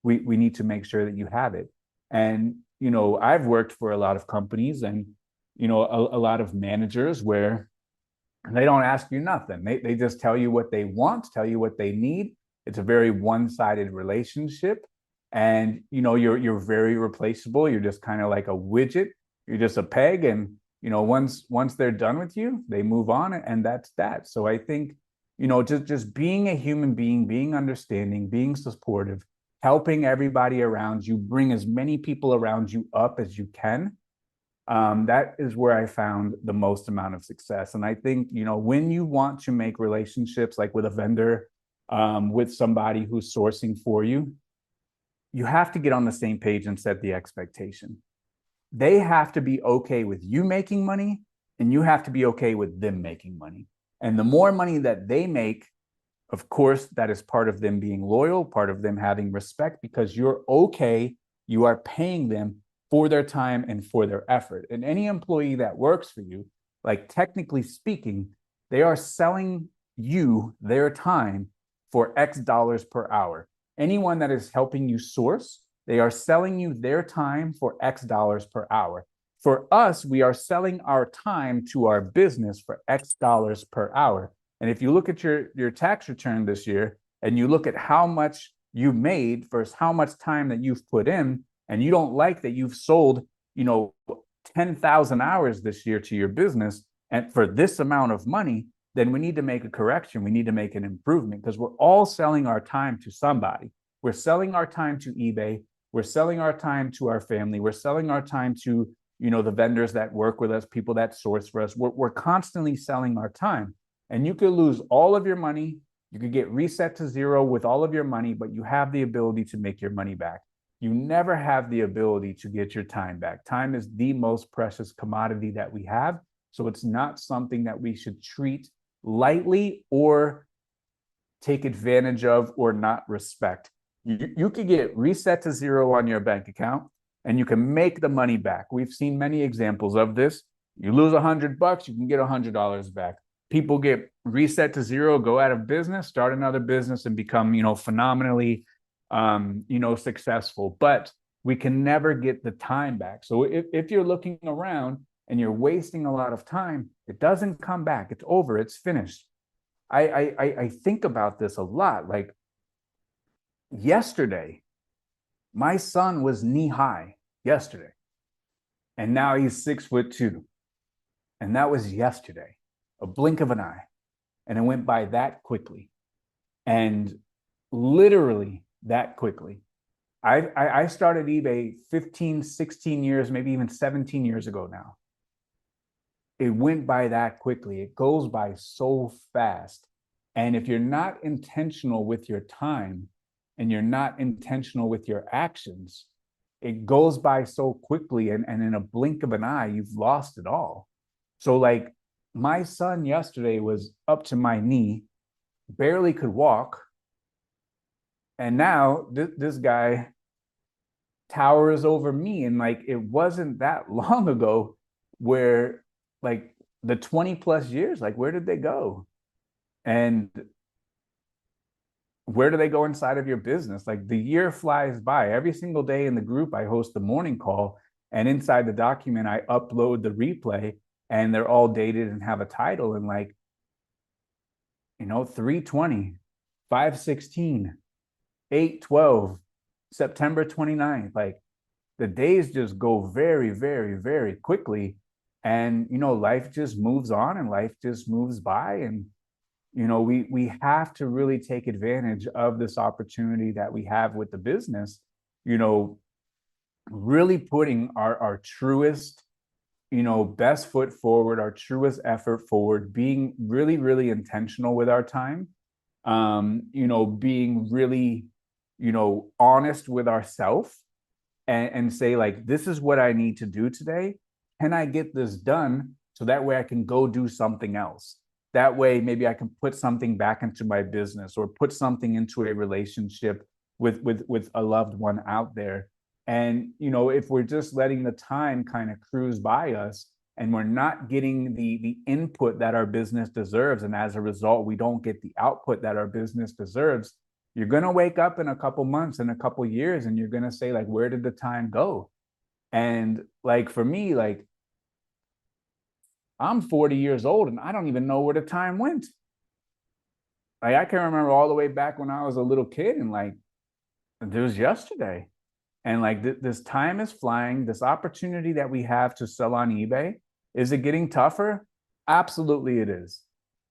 we need to make sure that you have it. And I've worked for a lot of companies, and a lot of managers where they don't ask you nothing. They just tell you what they want, tell you what they need. It's a very one-sided relationship. And you're very replaceable. You're just kind of like a widget. You're just a peg. And once they're done with you, they move on, and that's that. So I think just being a human being, being understanding, being supportive, helping everybody around you, bring as many people around you up as you can. That is where I found the most amount of success. And I think, when you want to make relationships like with a vendor, with somebody who's sourcing for you, you have to get on the same page and set the expectation. They have to be okay with you making money, and you have to be okay with them making money. And the more money that they make, of course, that is part of them being loyal, part of them having respect, because you're okay. You are paying them for their time and for their effort. And any employee that works for you, like technically speaking, they are selling you their time for X dollars per hour. Anyone that is helping you source, they are selling you their time for X dollars per hour. For us, we are selling our time to our business for X dollars per hour. And if you look at your tax return this year and you look at how much you made versus how much time that you've put in, and you don't like that you've sold, 10,000 hours this year to your business and for this amount of money, then we need to make a correction. We need to make an improvement, because we're all selling our time to somebody. We're selling our time to eBay. We're selling our time to our family. We're selling our time to, the vendors that work with us, people that source for us. We're constantly selling our time. And you could lose all of your money. You could get reset to zero with all of your money, but you have the ability to make your money back. You never have the ability to get your time back. Time is the most precious commodity that we have. So it's not something that we should treat lightly or take advantage of or not respect. You could get reset to zero on your bank account and you can make the money back. We've seen many examples of this. You lose $100, you can get $100 back. People get reset to zero, go out of business, start another business, and become, phenomenally, successful. But we can never get the time back. So if you're looking around and you're wasting a lot of time, it doesn't come back. It's over. It's finished. I think about this a lot. Like yesterday, my son was knee high yesterday, and now he's 6'2", and that was yesterday, a blink of an eye, and it went by that quickly, and literally that quickly. I started eBay 15, 16 years, maybe even 17 years ago now. It went by that quickly. It goes by so fast. And if you're not intentional with your time and you're not intentional with your actions, it goes by so quickly. And in a blink of an eye, you've lost it all. So like my son yesterday was up to my knee, barely could walk. And now this guy towers over me. And like, it wasn't that long ago where like the 20 plus years, like where did they go? And where do they go inside of your business? Like the year flies by. Every single day in the group, I host the morning call, and inside the document, I upload the replay, and they're all dated and have a title, and like, 3/20, 5/16, 8/12, September 29th. Like the days just go very, very, very quickly. And, life just moves on and life just moves by. And, we have to really take advantage of this opportunity that we have with the business, really putting our truest, best foot forward, our truest effort forward, being really, really intentional with our time, being really, honest with ourselves, and say like, this is what I need to do today. Can I get this done so that way I can go do something else? That way, maybe I can put something back into my business or put something into a relationship with a loved one out there. And, if we're just letting the time kind of cruise by us and we're not getting the input that our business deserves, and as a result, we don't get the output that our business deserves, you're going to wake up in a couple months, in a couple years, and you're going to say like, where did the time go? And like, for me, like, I'm 40 years old and I don't even know where the time went. Like I can remember all the way back when I was a little kid, and like it was yesterday. And like this time is flying. This opportunity that we have to sell on eBay, is it getting tougher? Absolutely it is.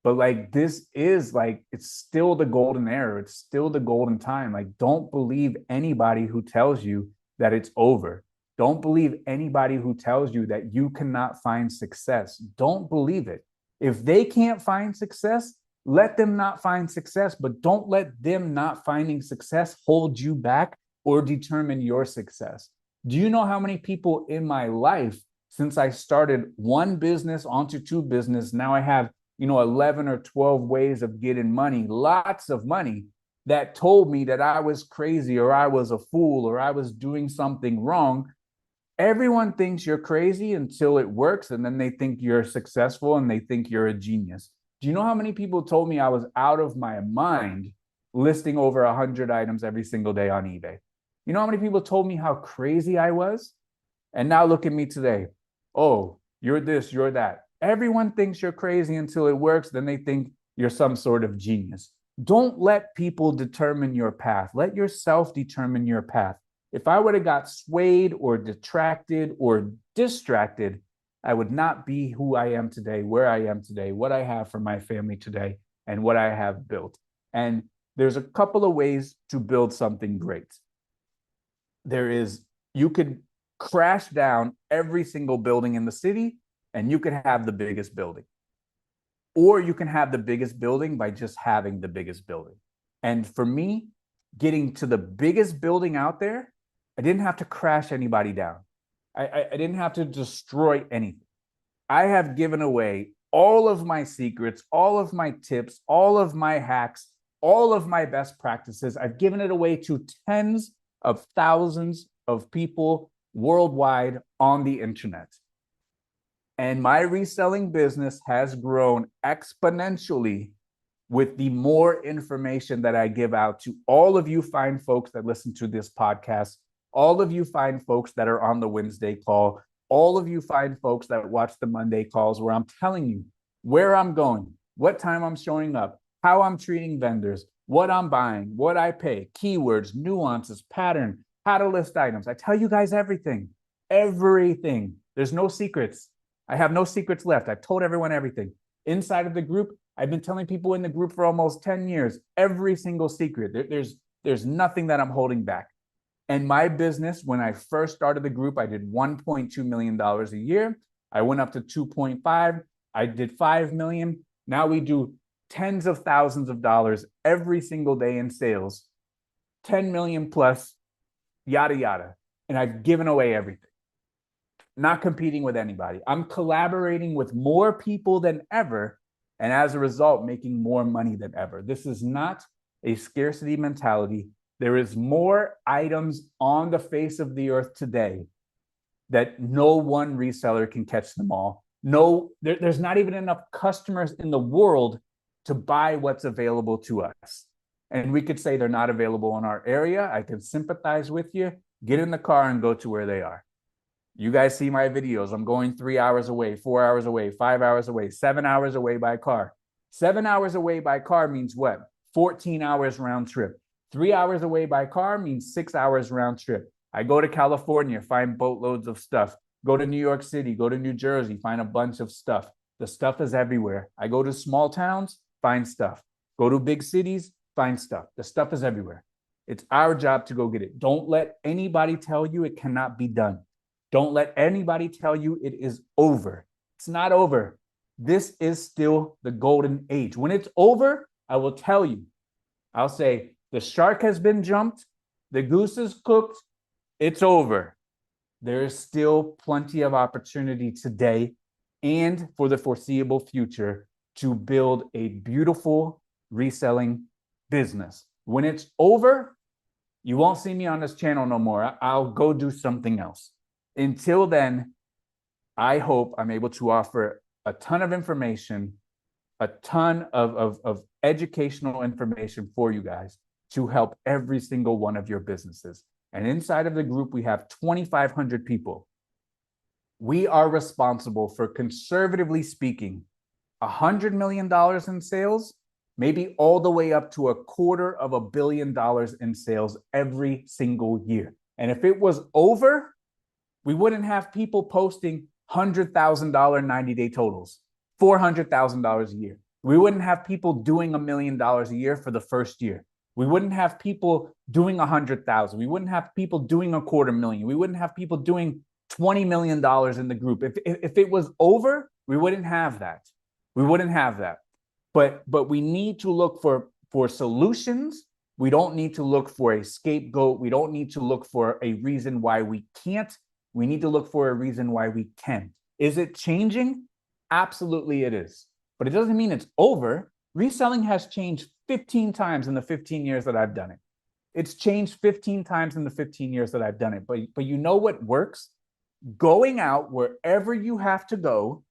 But like this is like, it's still the golden era. It's still the golden time. Like don't believe anybody who tells you that it's over, Don't believe anybody who tells you that you cannot find success. Don't believe it. If they can't find success, let them not find success, but don't let them not finding success hold you back or determine your success. Do you know how many people in my life, since I started one business onto two business, now I have, 11 or 12 ways of getting money, lots of money, that told me that I was crazy or I was a fool or I was doing something wrong. Everyone thinks you're crazy until it works, and then they think you're successful and they think you're a genius. Do you know how many people told me I was out of my mind listing over 100 items every single day on eBay? You know how many people told me how crazy I was? And now look at me today. Oh, you're this, you're that. Everyone thinks you're crazy until it works. Then they think you're some sort of genius. Don't let people determine your path. Let yourself determine your path. If I would have got swayed or detracted or distracted, I would not be who I am today, where I am today, what I have for my family today, and what I have built. And there's a couple of ways to build something great. You could crash down every single building in the city and you could have the biggest building. Or you can have the biggest building by just having the biggest building. And for me, getting to the biggest building out there, I didn't have to crash anybody down. I didn't have to destroy anything. I have given away all of my secrets, all of my tips, all of my hacks, all of my best practices. I've given it away to tens of thousands of people worldwide on the internet. And my reselling business has grown exponentially with the more information that I give out to all of you fine folks that listen to this podcast, all of you fine folks that are on the Wednesday call, all of you fine folks that watch the Monday calls, where I'm telling you where I'm going, what time I'm showing up, how I'm treating vendors, what I'm buying, what I pay, keywords, nuances, pattern, how to list items. I tell you guys everything, everything. There's no secrets. I have no secrets left. I've told everyone everything. Inside of the group, I've been telling people in the group for almost 10 years, every single secret. There's nothing that I'm holding back. And my business, when I first started the group, I did $1.2 million a year. I went up to 2.5. I did 5 million. Now we do tens of thousands of dollars every single day in sales, 10 million plus, yada, yada. And I've given away everything. Not competing with anybody. I'm collaborating with more people than ever, and as a result, making more money than ever. This is not a scarcity mentality. There is more items on the face of the earth today that no one reseller can catch them all. There's not even enough customers in the world to buy what's available to us. And we could say they're not available in our area. I can sympathize with you. Get in the car and go to where they are. You guys see my videos. I'm going 3 hours away, 4 hours away, 5 hours away, 7 hours away by car. 7 hours away by car means what? 14 hours round trip. 3 hours away by car means 6 hours round trip. I go to California, find boatloads of stuff. Go to New York City, go to New Jersey, find a bunch of stuff. The stuff is everywhere. I go to small towns, find stuff. Go to big cities, find stuff. The stuff is everywhere. It's our job to go get it. Don't let anybody tell you it cannot be done. Don't let anybody tell you it is over. It's not over. This is still the golden age. When it's over, I will tell you. I'll say, the shark has been jumped. The goose is cooked. It's over. There is still plenty of opportunity today and for the foreseeable future to build a beautiful reselling business. When it's over, you won't see me on this channel no more. I'll go do something else. Until then, I hope I'm able to offer a ton of information, a ton of educational information for you guys to help every single one of your businesses. And inside of the group, we have 2,500 people. We are responsible for, conservatively speaking, $100 million in sales, maybe all the way up to $250 million in sales every single year. And if it was over, we wouldn't have people posting $100,000 90-day totals, $400,000 a year. We wouldn't have people doing $1 million a year for the first year. We wouldn't have people doing 100,000. We wouldn't have people doing 250,000. We wouldn't have people doing $20 million in the group. If it was over, we wouldn't have that. We wouldn't have that. But we need to look for solutions. We don't need to look for a scapegoat. We don't need to look for a reason why we can't. We need to look for a reason why we can. Is it changing? Absolutely it is. But it doesn't mean it's over. Reselling has changed 15 times in the 15 years that I've done it. It's changed 15 times in the 15 years that I've done it. But you know what works? Going out wherever you have to go,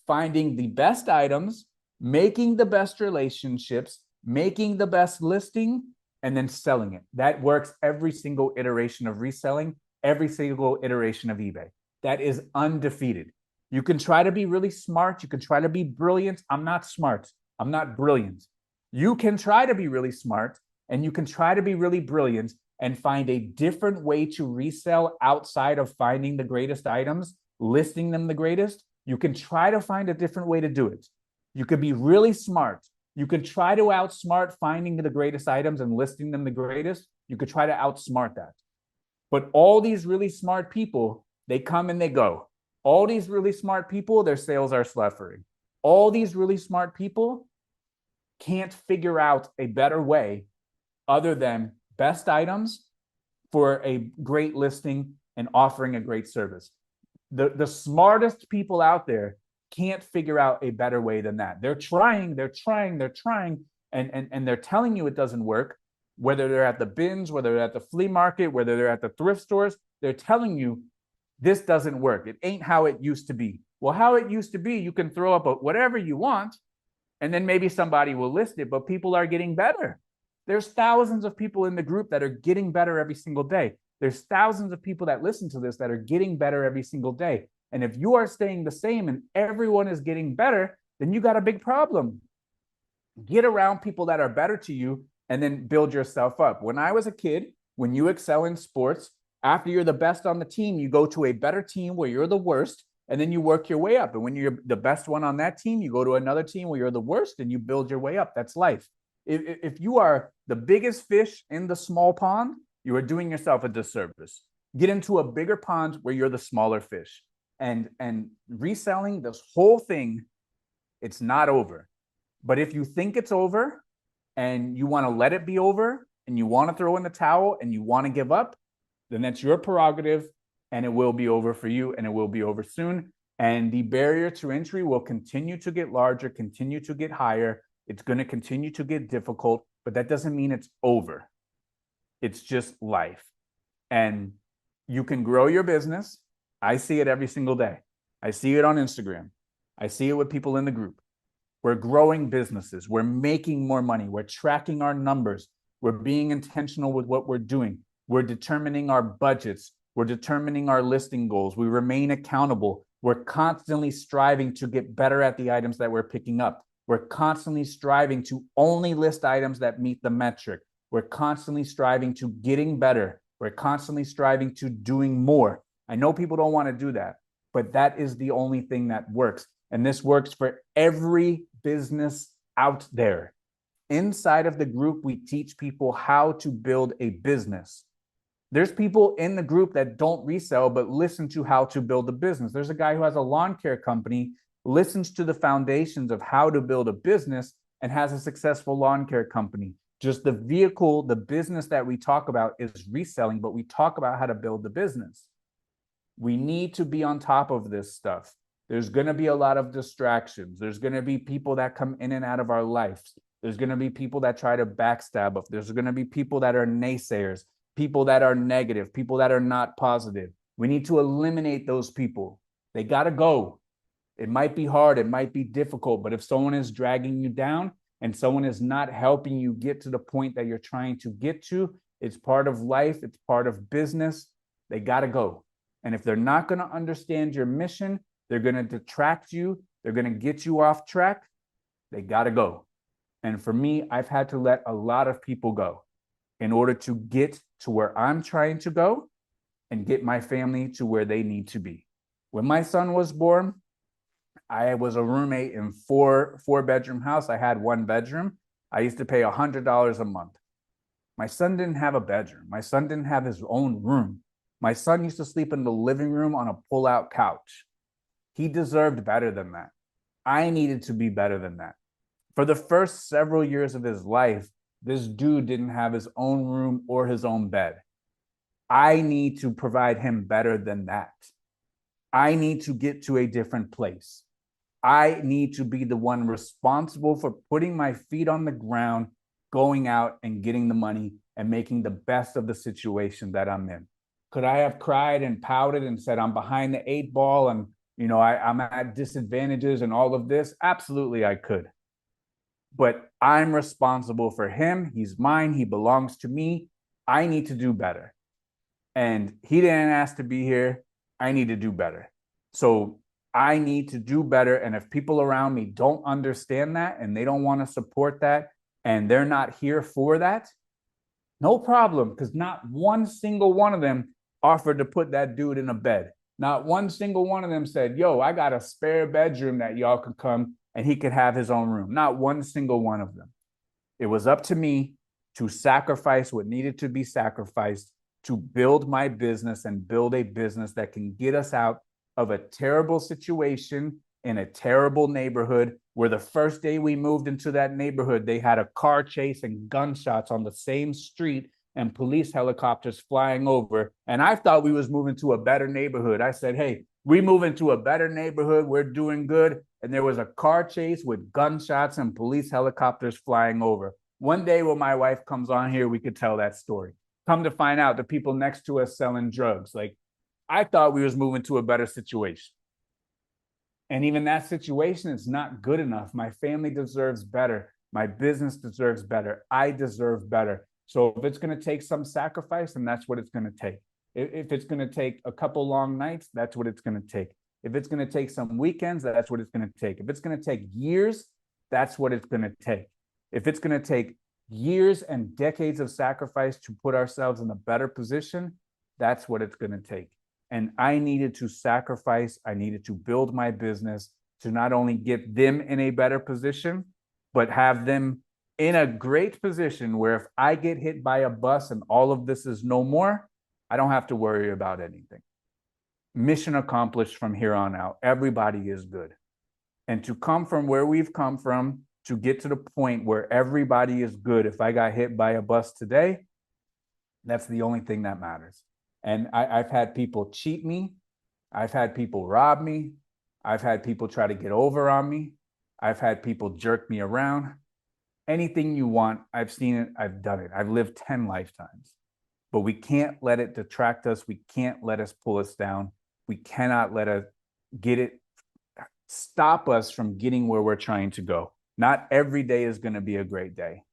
finding the best items, making the best relationships, making the best listing, and then selling it. That works every single iteration of reselling, every single iteration of eBay. That is undefeated. You can try to be really smart. You can try to be brilliant. I'm not smart. I'm not brilliant. You can try to be really smart and you can try to be really brilliant and find a different way to resell outside of finding the greatest items, listing them the greatest. You can try to find a different way to do it. You could be really smart. You could try to outsmart finding the greatest items and listing them the greatest. You could try to outsmart that. But all these really smart people, they come and they go. All these really smart people, their sales are suffering. All these really smart people can't figure out a better way other than best items for a great listing and offering a great service. The smartest people out there can't figure out a better way than that. They're trying, and they're telling you it doesn't work, whether they're at the bins, whether they're at the flea market, whether they're at the thrift stores, they're telling you this doesn't work. It ain't how it used to be. Well, how it used to be, you can throw up whatever you want, and then maybe somebody will list it, but people are getting better. There's thousands of people in the group that are getting better every single day. There's thousands of people that listen to this that are getting better every single day. And if you are staying the same and everyone is getting better, then you got a big problem. Get around people that are better to you and then build yourself up. When I was a kid, when you excel in sports, after you're the best on the team, you go to a better team where you're the worst, and then you work your way up. And when you're the best one on that team, you go to another team where you're the worst and you build your way up. That's life. If you are the biggest fish in the small pond, you are doing yourself a disservice. Get into a bigger pond where you're the smaller fish. And reselling, this whole thing, it's not over. But if you think it's over and you want to let it be over and you want to throw in the towel and you want to give up, then that's your prerogative and it will be over for you and it will be over soon. And the barrier to entry will continue to get larger, continue to get higher. It's going to continue to get difficult, but that doesn't mean it's over. It's just life. And you can grow your business. I see it every single day. I see it on Instagram. I see it with people in the group. We're growing businesses. We're making more money. We're tracking our numbers. We're being intentional with what we're doing. We're determining our budgets. We're determining our listing goals. We remain accountable. We're constantly striving to get better at the items that we're picking up. We're constantly striving to only list items that meet the metric. We're constantly striving to getting better. We're constantly striving to doing more. I know people don't want to do that, but that is the only thing that works. And this works for every business out there. Inside of the group, we teach people how to build a business. There's people in the group that don't resell, but listen to how to build a business. There's a guy who has a lawn care company, listens to the foundations of how to build a business, and has a successful lawn care company. Just the vehicle, the business that we talk about is reselling, but we talk about how to build the business. We need to be on top of this stuff. There's going to be a lot of distractions. There's going to be people that come in and out of our lives. There's going to be people that try to backstab us. There's going to be people that are naysayers, people that are negative, people that are not positive. We need to eliminate those people. They got to go. It might be hard. It might be difficult. But if someone is dragging you down and someone is not helping you get to the point that you're trying to get to, it's part of life. It's part of business. They got to go. And if they're not going to understand your mission, they're going to detract you. They're going to get you off track. They got to go. And for me, I've had to let a lot of people go in order to get to where I'm trying to go and get my family to where they need to be. When my son was born, I was a roommate in four-bedroom house. I had one bedroom. I used to pay $100 a month. My son didn't have a bedroom. My son didn't have his own room. My son used to sleep in the living room on a pull-out couch. He deserved better than that. I needed to be better than that. For the first several years of his life, this dude didn't have his own room or his own bed. I need to provide him better than that. I need to get to a different place. I need to be the one responsible for putting my feet on the ground, going out and getting the money and making the best of the situation that I'm in. Could I have cried and pouted and said, I'm behind the eight ball and, I'm at disadvantages and all of this? Absolutely, I could. But I'm responsible for him. He's mine. He belongs to me. I need to do better. And he didn't ask to be here. I need to do better. So I need to do better. And if people around me don't understand that and they don't want to support that and they're not here for that, no problem, because not one single one of them offered to put that dude in a bed. Not one single one of them said, yo, I got a spare bedroom that y'all could come and he could have his own room. Not one single one of them. It was up to me to sacrifice what needed to be sacrificed to build my business and build a business that can get us out of a terrible situation in a terrible neighborhood where the first day we moved into that neighborhood, they had a car chase and gunshots on the same street and police helicopters flying over. And I thought we was moving to a better neighborhood. I said, hey, we move into a better neighborhood. We're doing good. And there was a car chase with gunshots and police helicopters flying over. One day when my wife comes on here, we could tell that story. Come to find out, the people next to us selling drugs. Like, I thought we was moving to a better situation. And even that situation is not good enough. My family deserves better. My business deserves better. I deserve better. So if it's going to take some sacrifice, then that's what it's going to take. If it's going to take a couple long nights, that's what it's going to take. If it's going to take some weekends, that's what it's going to take. If it's going to take years, that's what it's going to take. If it's going to take years and decades of sacrifice to put ourselves in a better position, that's what it's going to take. And I needed to sacrifice. I needed to build my business to not only get them in a better position, but have them in a great position where if I get hit by a bus and all of this is no more, I don't have to worry about anything. Mission accomplished from here on out. Everybody is good. And to come from where we've come from, to get to the point where everybody is good. If I got hit by a bus today, that's the only thing that matters. And I've had people cheat me. I've had people rob me. I've had people try to get over on me. I've had people jerk me around. Anything you want, I've seen it. I've done it. I've lived 10 lifetimes. But we can't let it detract us. We can't let us pull us down. We cannot let it stop us from getting where we're trying to go. Not every day is going to be a great day.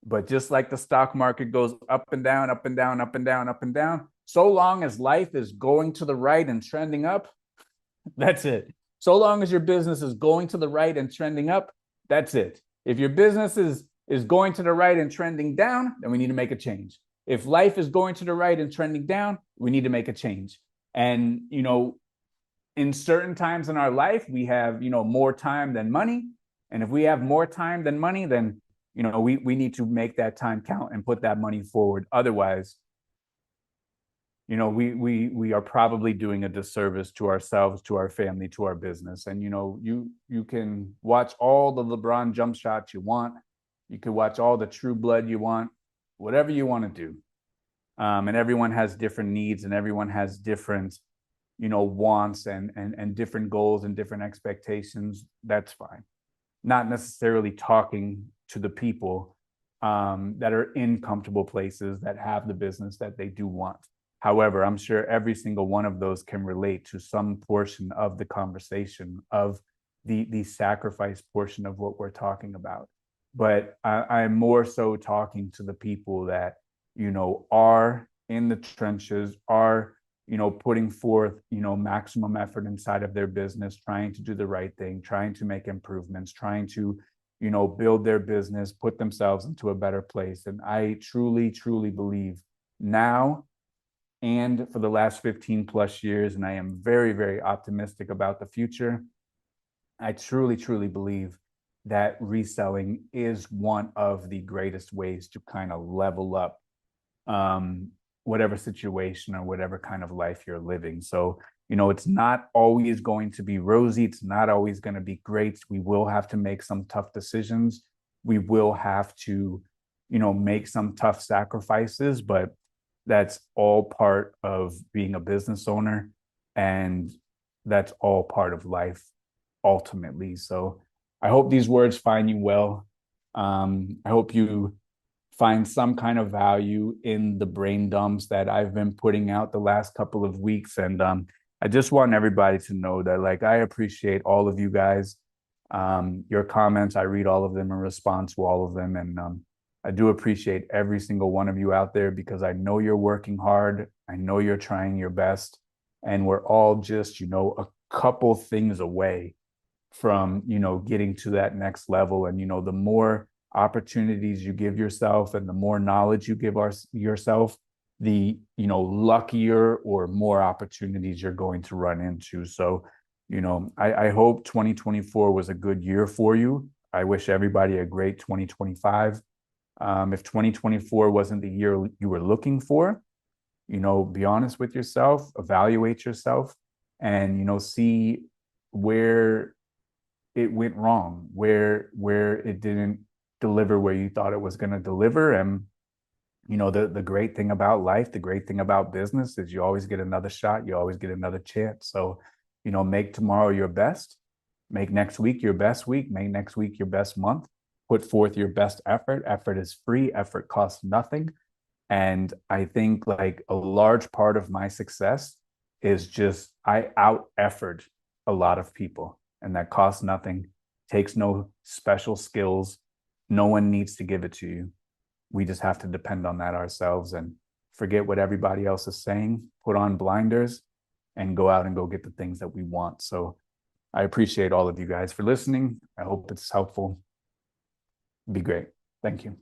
But just like the stock market goes up and down, up and down, up and down, up and down, so long as life is going to the right and trending up, that's it. So long as your business is going to the right and trending up, that's it. If your business is going to the right and trending down, then we need to make a change. If life is going to the right and trending down, we need to make a change. And, in certain times in our life, we have, more time than money. And if we have more time than money, then, we need to make that time count and put that money forward. Otherwise, we are probably doing a disservice to ourselves, to our family, to our business. And, you can watch all the LeBron jump shots you want. You could watch all the True Blood you want, whatever you want to do. And everyone has different needs and everyone has different, wants and different goals and different expectations. That's fine. Not necessarily talking to the people that are in comfortable places that have the business that they do want. However, I'm sure every single one of those can relate to some portion of the conversation of the sacrifice portion of what we're talking about. But I'm more so talking to the people that, are in the trenches, are, putting forth, maximum effort inside of their business, trying to do the right thing, trying to make improvements, trying to, build their business, put themselves into a better place. And I truly, truly believe now and for the last 15 plus years, and I am very, very optimistic about the future. I truly, truly believe that reselling is one of the greatest ways to kind of level up um, whatever situation or whatever kind of life you're living. So, it's not always going to be rosy. It's not always going to be great. We will have to make some tough decisions. We will have to, make some tough sacrifices, but that's all part of being a business owner. And that's all part of life ultimately. So I hope these words find you well. I hope you find some kind of value in the brain dumps that I've been putting out the last couple of weeks. And I just want everybody to know that, like, I appreciate all of you guys. Your comments, I read all of them and respond to all of them. And I do appreciate every single one of you out there because I know you're working hard. I know you're trying your best. And we're all just, a couple things away from, getting to that next level. And, the more opportunities you give yourself and the more knowledge you give yourself, the, luckier or more opportunities you're going to run into. So, I hope 2024 was a good year for you. I wish everybody a great 2025. If 2024 wasn't the year you were looking for, be honest with yourself, evaluate yourself, and, see where it went wrong, where it didn't deliver where you thought it was going to deliver. And the great thing about life, the great thing about business is you always get another shot, you always get another chance. So, make tomorrow your best, make next week your best week, make next week your best month, put forth your best effort. Effort is free, effort costs nothing. And I think, like, a large part of my success is just I out effort a lot of people, and that costs nothing, takes no special skills. No one needs to give it to you. We just have to depend on that ourselves and forget what everybody else is saying, put on blinders, and go out and go get the things that we want. So I appreciate all of you guys for listening. I hope it's helpful. Be great. Thank you.